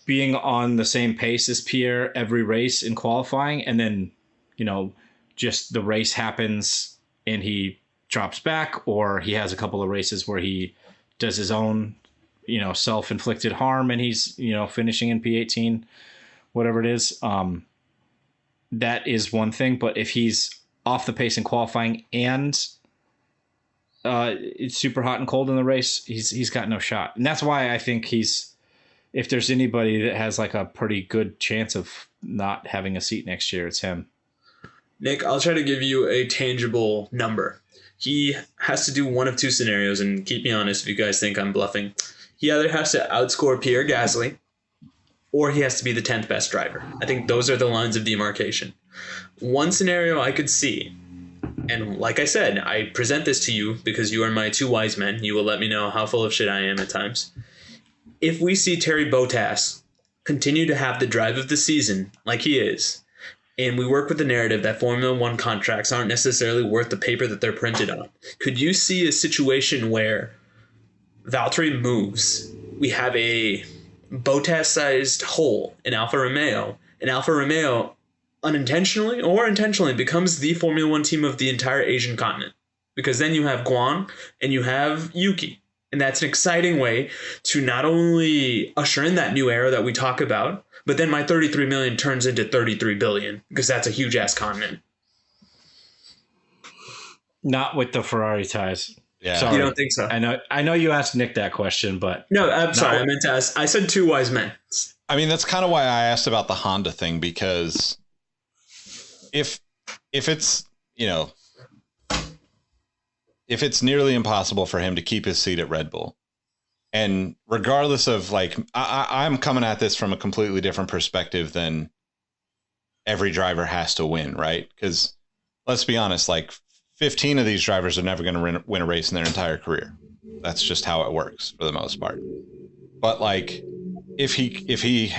being on the same pace as Pierre every race in qualifying, and then, just the race happens and he drops back, or he has a couple of races where he does his own, self-inflicted harm and he's, finishing in P18, whatever it is. That is one thing. But if he's off the pace in qualifying and it's super hot and cold in the race, he's got no shot. And that's why I think if there's anybody that has like a pretty good chance of not having a seat next year, it's him. Nick, I'll try to give you a tangible number. He has to do one of two scenarios, and keep me honest if you guys think I'm bluffing. He either has to outscore Pierre Gasly, or he has to be the 10th best driver. I think those are the lines of demarcation. One scenario I could see, and like I said, I present this to you because you are my two wise men. You will let me know how full of shit I am at times. If we see Terry Bottas continue to have the drive of the season like he is, and we work with the narrative that Formula One contracts aren't necessarily worth the paper that they're printed on. Could you see a situation where Valtteri moves, we have a Bottas-sized hole in Alfa Romeo, and Alfa Romeo unintentionally or intentionally becomes the Formula One team of the entire Asian continent? Because then you have Guan and you have Yuki. And that's an exciting way to not only usher in that new era that we talk about, but then my 33 million turns into 33 billion, because that's a huge ass continent. Not with the Ferrari ties. Yeah. Sorry. You don't think so? I know you asked Nick that question, but No, I'm sorry. I meant to ask. I said two wise men. I mean, that's kind of why I asked about the Honda thing, because if it's, if it's nearly impossible for him to keep his seat at Red Bull, and regardless of I'm coming at this from a completely different perspective than every driver has to win, right? Because let's be honest, 15 of these drivers are never going to win a race in their entire career. That's just how it works for the most part. But if he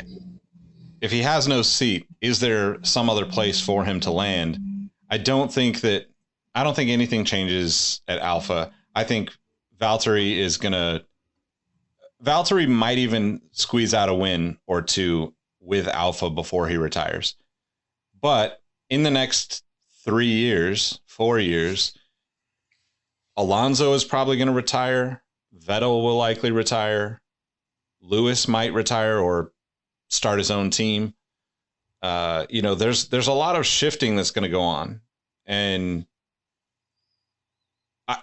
has no seat, is there some other place for him to land? I don't think anything changes at Alpha. I think Valtteri might even squeeze out a win or two with Alpha before he retires. But in the next 4 years, Alonso is probably going to retire. Vettel will likely retire. Lewis might retire or start his own team. There's a lot of shifting that's going to go on. And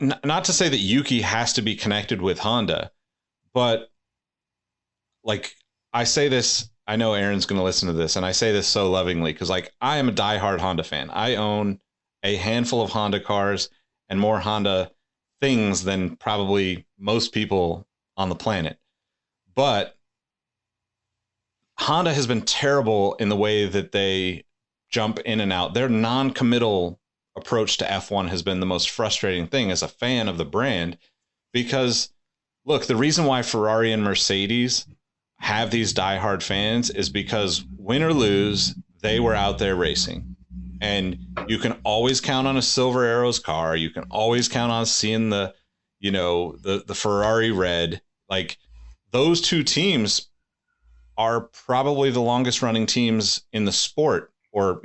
not to say that Yuki has to be connected with Honda, but I say this, I know Aaron's going to listen to this, and I say this so lovingly because I am a diehard Honda fan. I own a handful of Honda cars and more Honda things than probably most people on the planet. But Honda has been terrible in the way that they jump in and out. Their non-committal approach to F1 has been the most frustrating thing as a fan of the brand, because look, the reason why Ferrari and Mercedes have these diehard fans is because win or lose, they were out there racing. And you can always count on a Silver Arrows car. You can always count on seeing the Ferrari red. Those two teams are probably the longest running teams in the sport, or,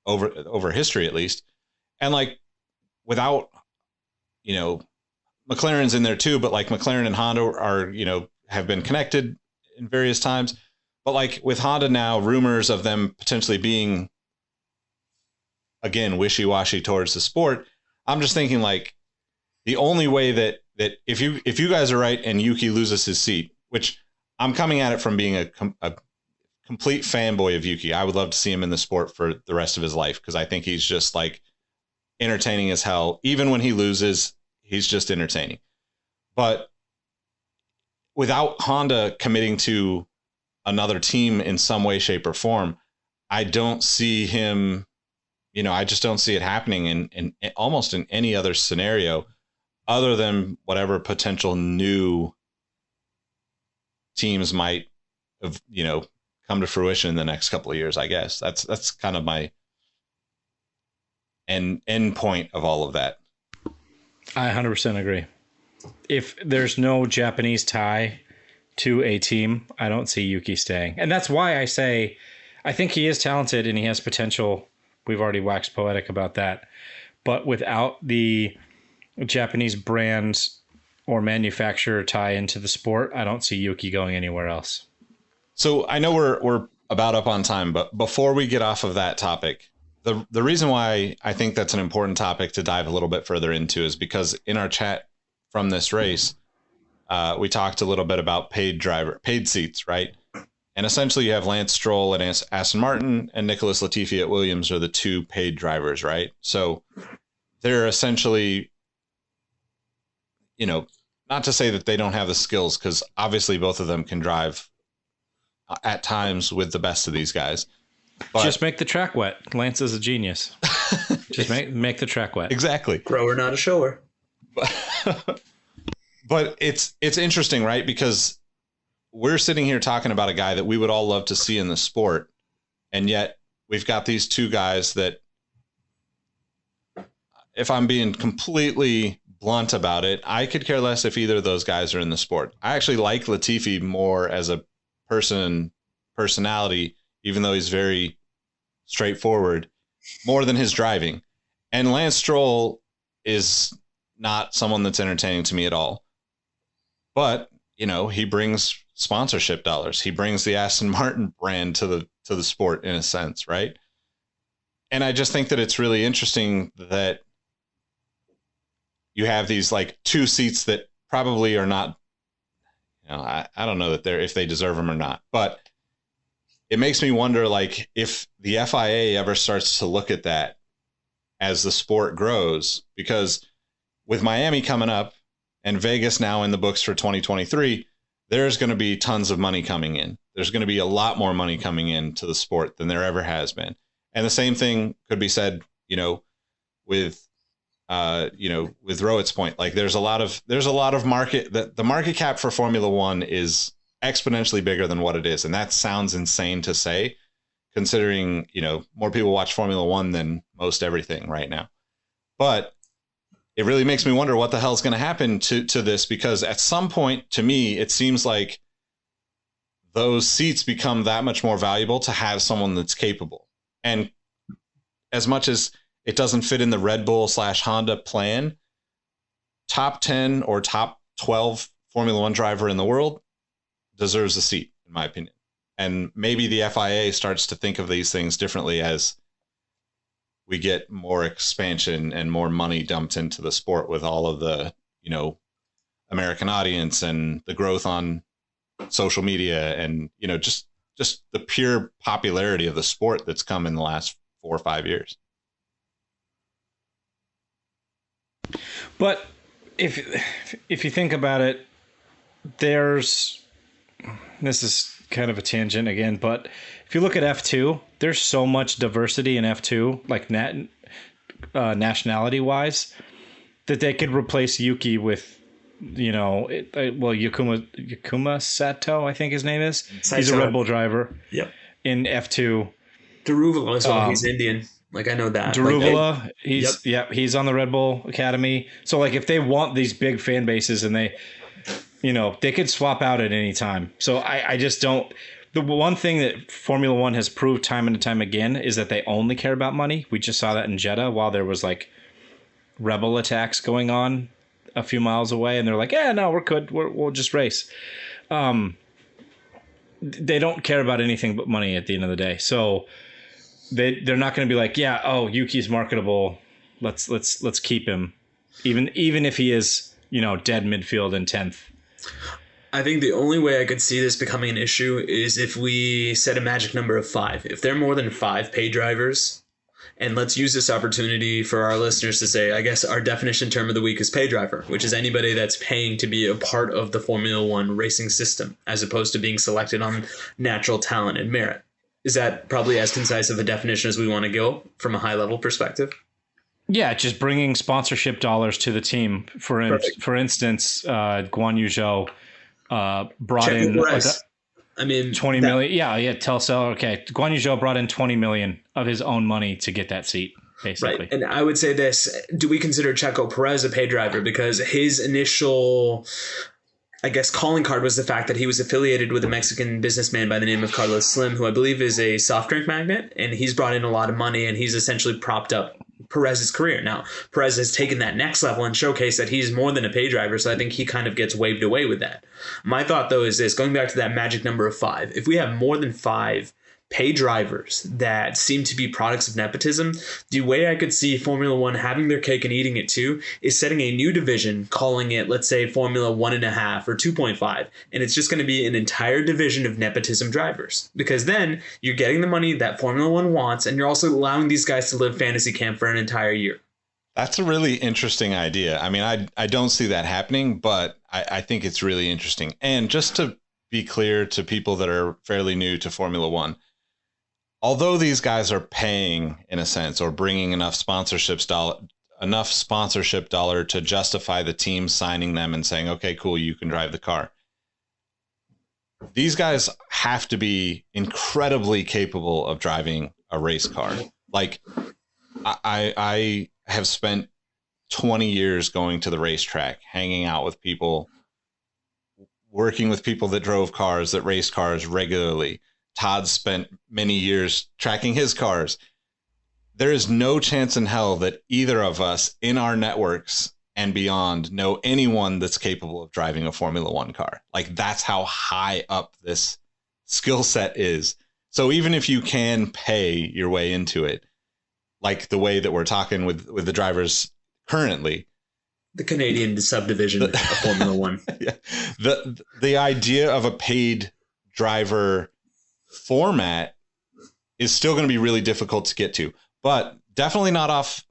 over history at least. And without, McLaren's in there too, but McLaren and Honda are, have been connected in various times. But with Honda now, rumors of them potentially being, again, wishy-washy towards the sport. I'm just thinking the only way that if you guys are right and Yuki loses his seat, which I'm coming at it from being a complete fanboy of Yuki. I would love to see him in the sport for the rest of his life, because I think he's just entertaining as hell. Even when he loses, he's just entertaining. But without Honda committing to another team in some way, shape, or form, I don't see him, I just don't see it happening in almost in any other scenario other than whatever potential new teams might have, come to fruition in the next couple of years. I guess that's kind of my end point of all of that. I 100% agree. If there's no Japanese tie to a team, I don't see Yuki staying. And that's why I say I think he is talented and he has potential. We've already waxed poetic about that. But without the Japanese brands or manufacturer tie into the sport, I don't see Yuki going anywhere else. So I know we're about up on time, but before we get off of that topic, the reason why I think that's an important topic to dive a little bit further into is because in our chat from this race, we talked a little bit about paid seats, right? And essentially you have Lance Stroll at Aston Martin and Nicholas Latifi at Williams are the two paid drivers, right? So they're essentially, not to say that they don't have the skills, because obviously both of them can drive at times with the best of these guys. But just make the track wet. Lance is a genius. Just make the track wet. Exactly. Grower, not a shower. But it's interesting, right? Because we're sitting here talking about a guy that we would all love to see in the sport, and yet we've got these two guys that, if I'm being completely blunt about it, I could care less if either of those guys are in the sport. I actually like Latifi more as a personality, even though he's very straightforward, more than his driving. And Lance Stroll is not someone that's entertaining to me at all. But, you know, he brings sponsorship dollars. He brings the Aston Martin brand to the sport in a sense, right? And I just think that it's really interesting that you have these like two seats that probably are not, you know, I don't know that if they deserve them or not, but it makes me wonder, like, if the FIA ever starts to look at that as the sport grows, because with Miami coming up and Vegas now in the books for 2023, there's going to be tons of money coming in. There's going to be a lot more money coming into the sport than there ever has been. And the same thing could be said, you know, with Rowett's point. Like, there's a lot of market, the market cap for Formula One is exponentially bigger than what it is. And that sounds insane to say, considering, you know, more people watch Formula One than most everything right now. But it really makes me wonder what the hell is going to happen to this, because at some point, to me, it seems like those seats become that much more valuable to have someone that's capable. And as much as it doesn't fit in the Red Bull / Honda plan, top 10 or top 12 Formula One driver in the world deserves a seat, in my opinion. And maybe the FIA starts to think of these things differently as we get more expansion and more money dumped into the sport with all of the, you know, American audience and the growth on social media and, you know, just the pure popularity of the sport that's come in the last 4 or 5 years. But if you think about it, this is kind of a tangent again, but if you look at F2, there's so much diversity in F2, like nationality wise, that they could replace Yuki with, you know, Yakuma Sato, I think his name is. Saito. He's a Red Bull driver. Yep. In F2. Daruvala as well. He's Indian. Like, I know that. Daruvala, he's on the Red Bull Academy. So, like, if they want these big fan bases and they, you know, they could swap out at any time. So I just don't. The one thing that Formula One has proved time and time again is that they only care about money. We just saw that in Jeddah while there was like rebel attacks going on a few miles away, and they're like, "Yeah, no, we're good. We'll just race." They don't care about anything but money at the end of the day. So they're not going to be like, "Yeah, oh, Yuki's marketable. Let's keep him," even if he is, you know, dead midfield in 10th. I think the only way I could see this becoming an issue is if we set a magic number of 5. If there are more than 5 paid drivers, and let's use this opportunity for our listeners to say, I guess our definition term of the week is pay driver, which is anybody that's paying to be a part of the Formula One racing system, as opposed to being selected on natural talent and merit. Is that probably as concise of a definition as we want to go from a high level perspective? Yeah, just bringing sponsorship dollars to the team. For instance, Guan Yu Zhou brought in $20 million. Yeah, Telcel. Okay, Guan Yu Zhou brought in $20 million of his own money to get that seat, basically. Right. And I would say this: do we consider Checo Perez a pay driver? Because his initial, I guess, calling card was the fact that he was affiliated with a Mexican businessman by the name of Carlos Slim, who I believe is a soft drink magnate, and he's brought in a lot of money, and he's essentially propped up Perez's career. Now, Perez has taken that next level and showcased that he's more than a pay driver, so I think he kind of gets waved away with that. My thought, though, is this, going back to that magic number of 5, if we have more than 5 pay drivers that seem to be products of nepotism, the way I could see Formula One having their cake and eating it too is setting a new division, calling it, let's say, Formula 1.5 or 2.5, and it's just going to be an entire division of nepotism drivers. Because then you're getting the money that Formula One wants, and you're also allowing these guys to live fantasy camp for an entire year. That's a really interesting idea. I mean, I don't see that happening, but I think it's really interesting. And just to be clear to people that are fairly new to Formula One, although these guys are paying, in a sense, or bringing enough sponsorship dollar to justify the team signing them and saying, okay, cool, you can drive the car. These guys have to be incredibly capable of driving a race car. Like I have spent 20 years going to the racetrack, hanging out with people, working with people that drove cars, that race cars regularly. Todd spent many years tracking his cars. There is no chance in hell that either of us in our networks and beyond know anyone that's capable of driving a Formula One car. Like, that's how high up this skill set is. So even if you can pay your way into it, like the way that we're talking with the drivers currently, the Canadian subdivision of Formula One. Yeah, the idea of a paid driver format is still going to be really difficult to get to, but definitely not off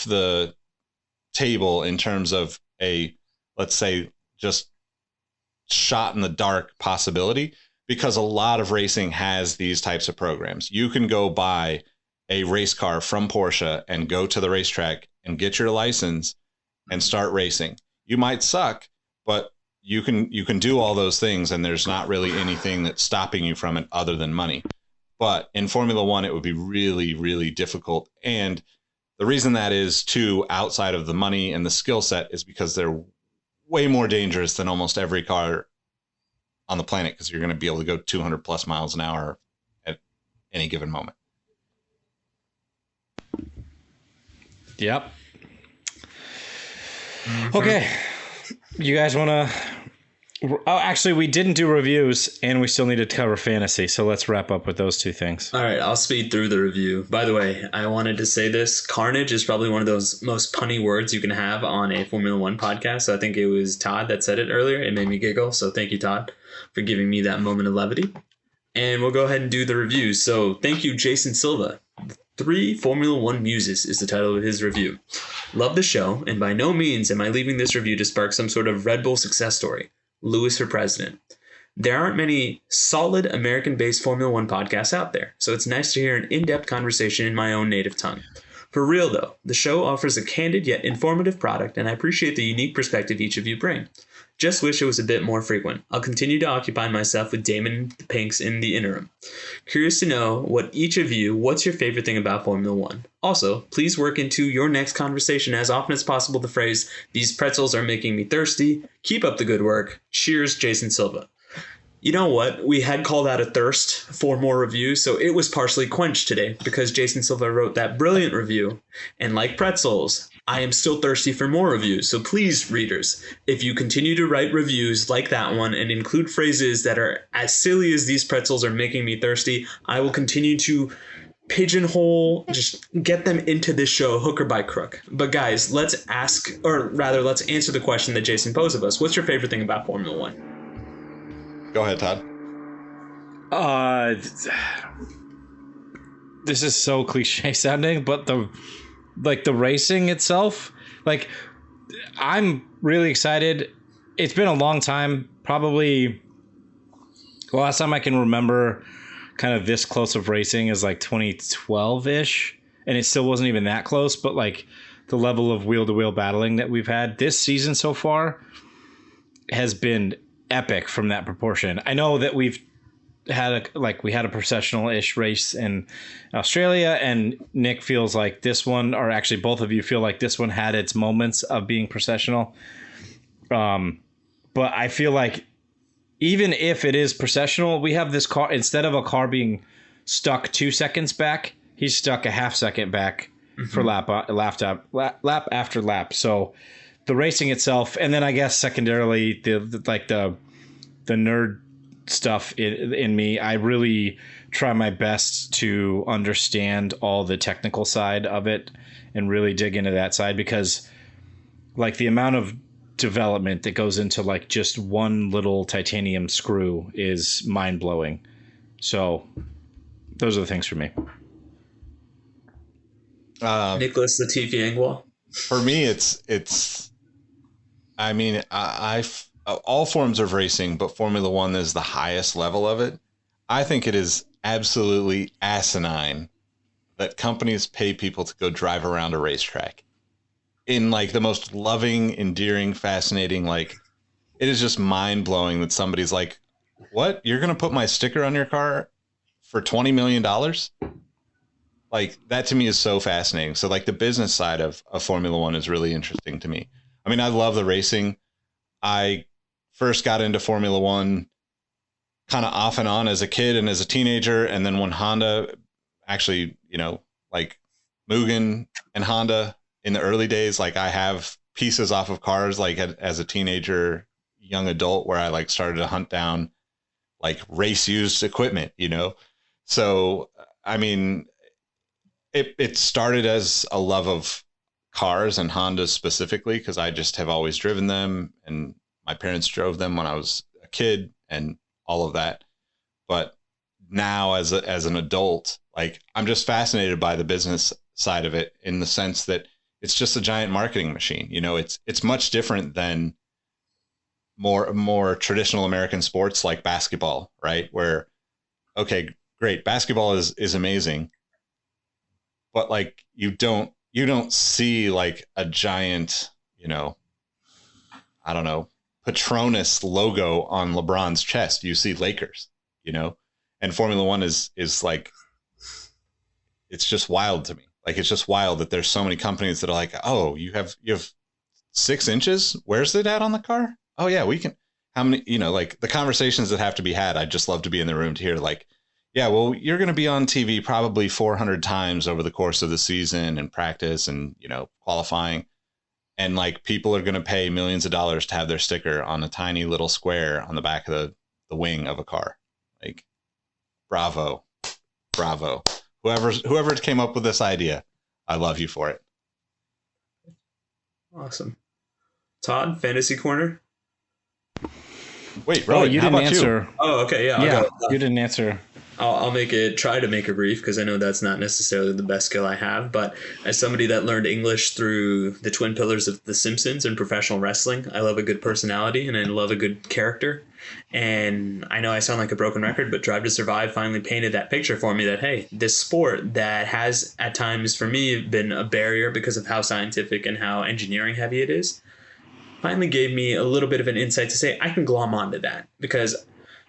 the table in terms of a, let's say, just shot in the dark possibility, because a lot of racing has these types of programs. You can go buy a race car from Porsche and go to the racetrack and get your license and start racing. You might suck, but you can do all those things, and there's not really anything that's stopping you from it other than money. But in Formula One, it would be really, really difficult. And the reason that is, too, outside of the money and the skill set, is because they're way more dangerous than almost every car on the planet, because you're going to be able to go 200 plus miles an hour at any given moment. Yep. Okay. You guys want to... Oh, actually, we didn't do reviews, and we still need to cover fantasy, so let's wrap up with those two things. All right, I'll speed through the review. By the way, I wanted to say this. Carnage is probably one of those most punny words you can have on a Formula One podcast. So I think it was Todd that said it earlier. It made me giggle, so thank you, Todd, for giving me that moment of levity. And we'll go ahead and do the review. So thank you, Jason Silva. 3 Formula One Muses is the title of his review. Love the show, and by no means am I leaving this review to spark some sort of Red Bull success story. Lewis for president. There aren't many solid American-based Formula One podcasts out there, so it's nice to hear an in-depth conversation in my own native tongue. For real, though, the show offers a candid yet informative product, and I appreciate the unique perspective each of you bring. Just wish it was a bit more frequent. I'll continue to occupy myself with Damon and the Pinks in the interim. Curious to know what's your favorite thing about Formula One? Also, please work into your next conversation as often as possible the phrase, "These pretzels are making me thirsty." Keep up the good work. Cheers, Jason Silva. You know what? We had called out a thirst for more reviews, so it was partially quenched today because Jason Silva wrote that brilliant review. And like pretzels, I am still thirsty for more reviews. So please, readers, if you continue to write reviews like that one and include phrases that are as silly as "these pretzels are making me thirsty," I will continue to pigeonhole, just get them into this show hook or by crook. But guys, let's answer the question that Jason posed of us. What's your favorite thing about Formula One? Go ahead, Todd. This is so cliche sounding, but the racing itself, like, I'm really excited. It's been a long time, probably the last time I can remember kind of this close of racing is like 2012-ish, and it still wasn't even that close, but like the level of wheel-to-wheel battling that we've had this season so far has been epic from that proportion. I know that we've had a processional-ish race in Australia, and Nick feels like this one, or actually both of you feel like this one had its moments of being processional. But I feel like even if it is processional, we have this car, instead of a car being stuck 2 seconds back, he's stuck a half second back for lap after lap. So the racing itself, and then I guess secondarily the nerd stuff in me, I really try my best to understand all the technical side of it and really dig into that side, because like the amount of development that goes into like just one little titanium screw is mind-blowing. So those are the things for me. Nicholas Latifi Engwall. For me, I've all forms of racing, but Formula One is the highest level of it. I think it is absolutely asinine that companies pay people to go drive around a racetrack in like the most loving, endearing, fascinating, like, it is just mind blowing that somebody's like, "What? You're going to put my sticker on your car for $20 million. Like, that to me is so fascinating. So like the business side of Formula One is really interesting to me. I mean, I love the racing. I first got into Formula One kind of off and on as a kid and as a teenager. And then when Honda actually, like Mugen and Honda in the early days, like I have pieces off of cars, like as a teenager, young adult, where I like started to hunt down like race used equipment, So, I mean, it started as a love of cars and Hondas specifically, because I just have always driven them and my parents drove them when I was a kid and all of that. But now as an adult, like I'm just fascinated by the business side of it, in the sense that it's just a giant marketing machine. It's much different than more traditional American sports like basketball, right? Where, okay, great, basketball is amazing, but like you don't see like a giant, I don't know, Patronus logo on LeBron's chest. You see Lakers, and Formula One is like, it's just wild to me. Like, it's just wild that there's so many companies that are like, oh, you have 6 inches. Where's it at on the car? Oh yeah, we can. How many, like the conversations that have to be had. I'd just love to be in the room to hear like, yeah, well, you're going to be on TV probably 400 times over the course of the season and practice and, qualifying. And like people are going to pay millions of dollars to have their sticker on a tiny little square on the back of the wing of a car. Like, bravo. Whoever came up with this idea, I love you for it. Awesome. Todd, Fantasy Corner. Wait, Rowan, you how didn't about answer. you? Oh, okay, yeah. Yeah, you didn't answer. I'll try to make it brief, because I know that's not necessarily the best skill I have. But as somebody that learned English through the twin pillars of The Simpsons and professional wrestling, I love a good personality and I love a good character. And I know I sound like a broken record, but Drive to Survive finally painted that picture for me that, hey, this sport that has at times for me been a barrier because of how scientific and how engineering heavy it is, finally gave me a little bit of an insight to say I can glom onto that. Because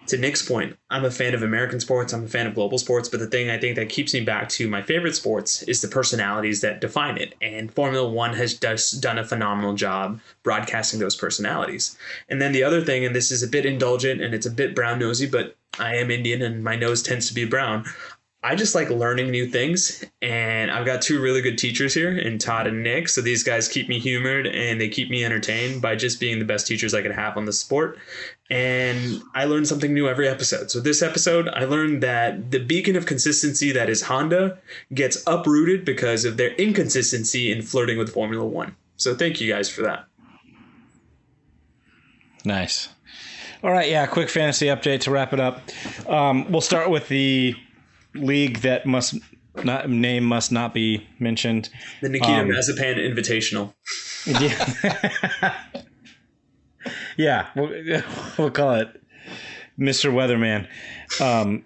to Nick's point, I'm a fan of American sports, I'm a fan of global sports, but the thing I think that keeps me back to my favorite sports is the personalities that define it. And Formula One has done a phenomenal job broadcasting those personalities. And then the other thing, and this is a bit indulgent and it's a bit brown nosy, but I am Indian and my nose tends to be brown. I just like learning new things, and I've got 2 really good teachers here in Todd and Nick. So these guys keep me humored and they keep me entertained by just being the best teachers I could have on the sport. And I learn something new every episode. So this episode, I learned that the beacon of consistency that is Honda gets uprooted because of their inconsistency in flirting with Formula One. So thank you guys for that. Nice. All right, yeah, quick fantasy update to wrap it up. We'll start with the league that must not be mentioned. The Nikita Mazepan Invitational. Yeah. Yeah, we'll call it Mr. Weatherman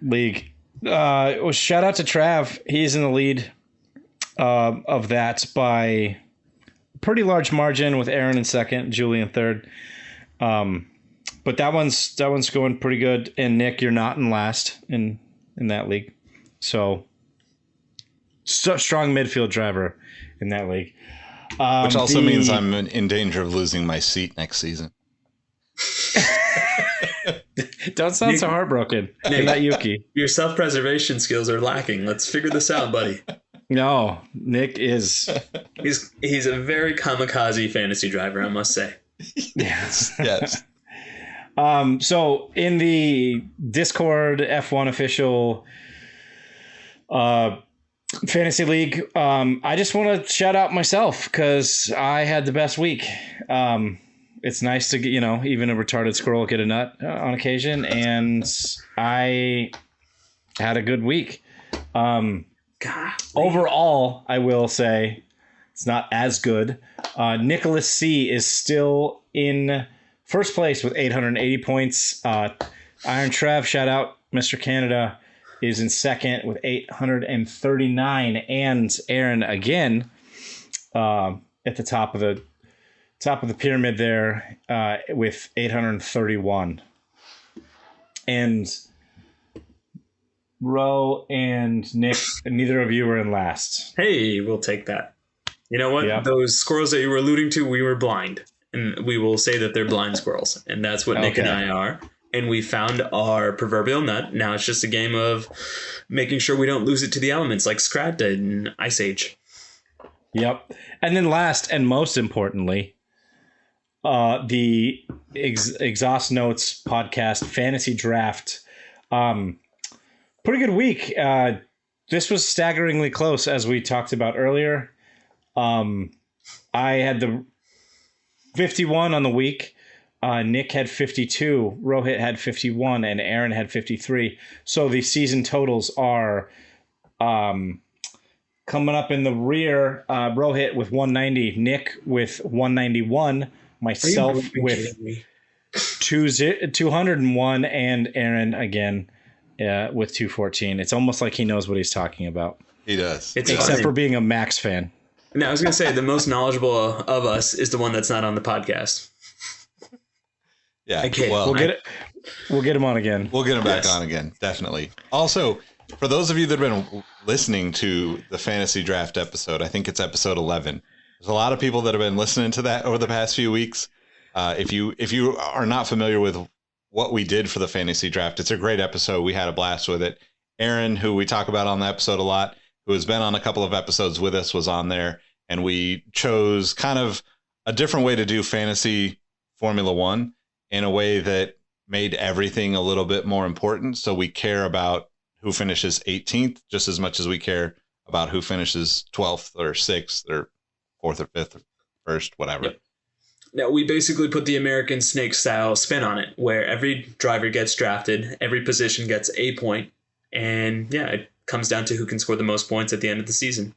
League. Well, shout out to Trav. He's in the lead of that by a pretty large margin, with Aaron in second, Julie in third. But that one's going pretty good. And Nick, you're not in last in that league. So strong midfield driver in that league. Which also means I'm in danger of losing my seat next season. Don't sound so heartbroken. You're not Yuki. Your self-preservation skills are lacking. Let's figure this out, buddy. No, Nick is... He's a very kamikaze fantasy driver, I must say. Yes. So in the Discord F1 official fantasy league, I just want to shout out myself because I had the best week. It's nice to get, even a retarded squirrel get a nut on occasion, and I had a good week. Overall, I will say it's not as good. Nicholas C is still in first place with 880 points. Iron Trev, shout out, Mr. Canada, is in second with 839, and Aaron again at the top of the pyramid there with 831. And Ro and Nick, neither of you were in last. Hey, we'll take that. You know what? Yep. Those squirrels that you were alluding to, we were blind. And we will say that they're blind squirrels. And that's what Nick and Okay. I are. And we found our proverbial nut. Now it's just a game of making sure we don't lose it to the elements like Scrat did in Ice Age. Yep. And then last and most importantly, the Exhaust Notes podcast fantasy draft. Pretty good week. This was staggeringly close, as we talked about earlier. I had the 51 on the week. Nick had 52, Rohit had 51, and Aaron had 53. So the season totals are coming up in the rear. Rohit with 190, Nick with 191, myself with 201, and Aaron again with 214. It's almost like he knows what he's talking about. He does. It's Except funny. for being a Max fan. Now, I was going to say the most knowledgeable of us is the one that's not on the podcast. Yeah. Okay, Well, We'll get him on again. we'll get him back on again. Definitely. Also, for those of you that have been listening to the fantasy draft episode, I think it's episode 11. There's a lot of people that have been listening to that over the past few weeks. If you are not familiar with what we did for the fantasy draft, it's a great episode. We had a blast with it. Aaron, who we talk about on the episode a lot, who has been on a couple of episodes with us, was on there, and we chose kind of a different way to do fantasy Formula One in a way that made everything a little bit more important. So we care about who finishes 18th just as much as we care about who finishes 12th or 6th or 4th or 5th or 1st, whatever. Yep. Now, we basically put the American snake style spin on it, where every driver gets drafted, every position gets a point, and yeah, it comes down to who can score the most points at the end of the season.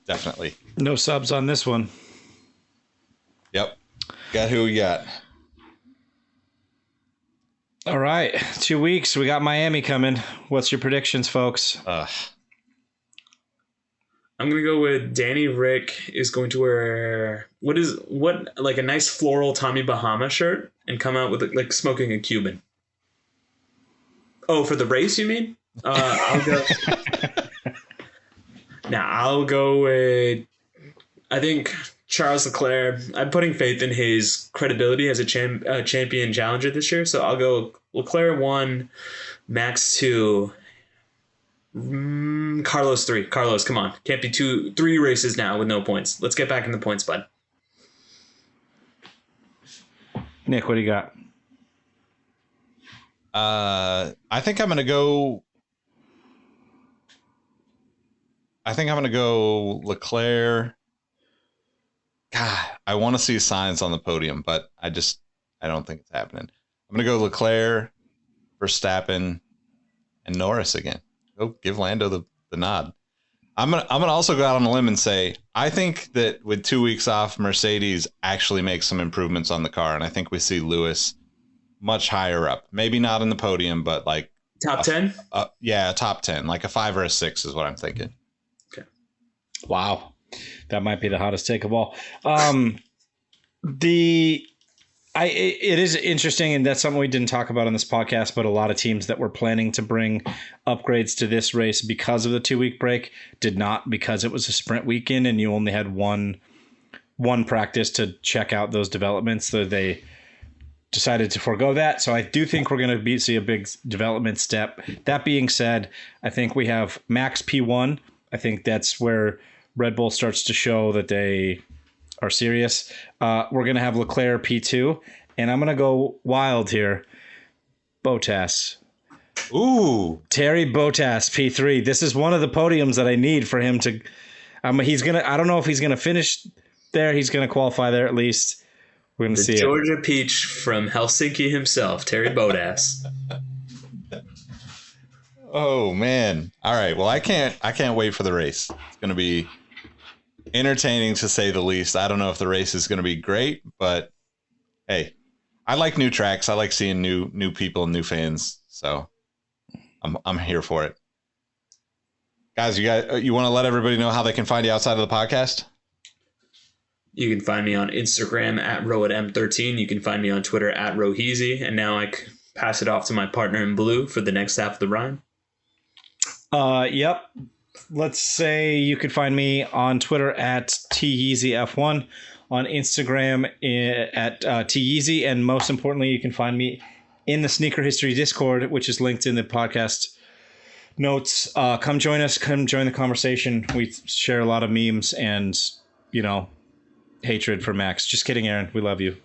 Definitely. No subs on this one. Yep. Got who we got? All right. 2 weeks. We got Miami coming. What's your predictions, folks? I'm going to go with Danny Rick is going to wear like a nice floral Tommy Bahama shirt and come out with like smoking a Cuban. Oh, for the race, you mean? I'll go. Now, I'll go with, I think, Charles Leclerc. I'm putting faith in his credibility as a champion challenger this year. So I'll go Leclerc 1, Max 2, Carlos 3. Carlos, come on. Can't be 3 races now with no points. Let's get back in the points, bud. Nick, what do you got? I think I'm going to go. Leclerc. God, I want to see signs on the podium, but I don't think it's happening. I'm going to go Leclerc, Verstappen, and Norris again. Go give Lando the nod. I'm gonna also go out on a limb and say I think that with 2 weeks off, Mercedes actually makes some improvements on the car, and I think we see Lewis much higher up. Maybe not in the podium, but like Top 10? Yeah, top 10, like a 5 or a 6 is what I'm thinking. Okay. Wow. That might be the hottest take of all. It is interesting, and that's something we didn't talk about on this podcast, but a lot of teams that were planning to bring upgrades to this race because of the 2-week break did not, because it was a sprint weekend and you only had one practice to check out those developments. So they decided to forego that. So I do think we're going to see a big development step. That being said, I think we have Max P1. I think that's where Red Bull starts to show that they are serious. We're going to have Leclerc P2, and I'm going to go wild here. Bottas. Ooh. Terry Bottas P3. This is one of the podiums that I need for him to. I don't know if he's going to finish there. He's going to qualify there at least. We're going to see Georgia Peach from Helsinki himself, Terry Bottas. Oh man. All right. Well, I can't wait for the race. It's going to be entertaining to say the least. I don't know if the race is going to be great, but hey, I like new tracks. I like seeing new people and new fans. So I'm here for it. Guys, you want to let everybody know how they can find you outside of the podcast? You can find me on Instagram at RoadM13. You can find me on Twitter at Roheezy. And now pass it off to my partner in blue for the next half of the rhyme. Yep. Let's say you could find me on Twitter at TYeezyF1, on Instagram at TYeezy, and most importantly, you can find me in the Sneaker History Discord, which is linked in the podcast notes. Come join us. Come join the conversation. We share a lot of memes and, hatred for Max. Just kidding, Aaron. We love you.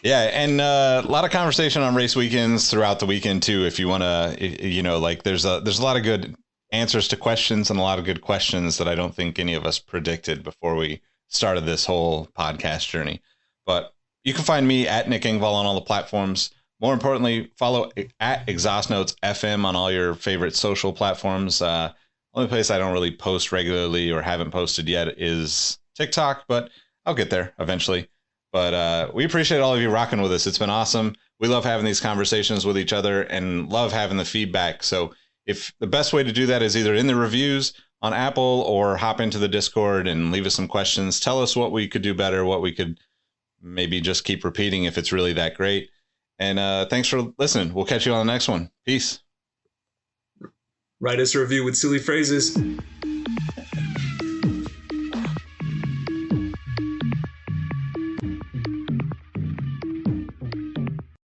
Yeah, and a lot of conversation on race weekends throughout the weekend too. If you want to, there's a lot of good answers to questions and a lot of good questions that I don't think any of us predicted before we started this whole podcast journey. But you can find me at Nick Engvall on all the platforms. More importantly, follow at Exhaust Notes FM on all your favorite social platforms. Only place I don't really post regularly or haven't posted yet is TikTok, but I'll get there eventually. But we appreciate all of you rocking with us. It's been awesome. We love having these conversations with each other and love having the feedback. So if the best way to do that is either in the reviews on Apple or hop into the Discord and leave us some questions. Tell us what we could do better, what we could maybe just keep repeating if it's really that great. And thanks for listening. We'll catch you on the next one. Peace. Write us a review with silly phrases.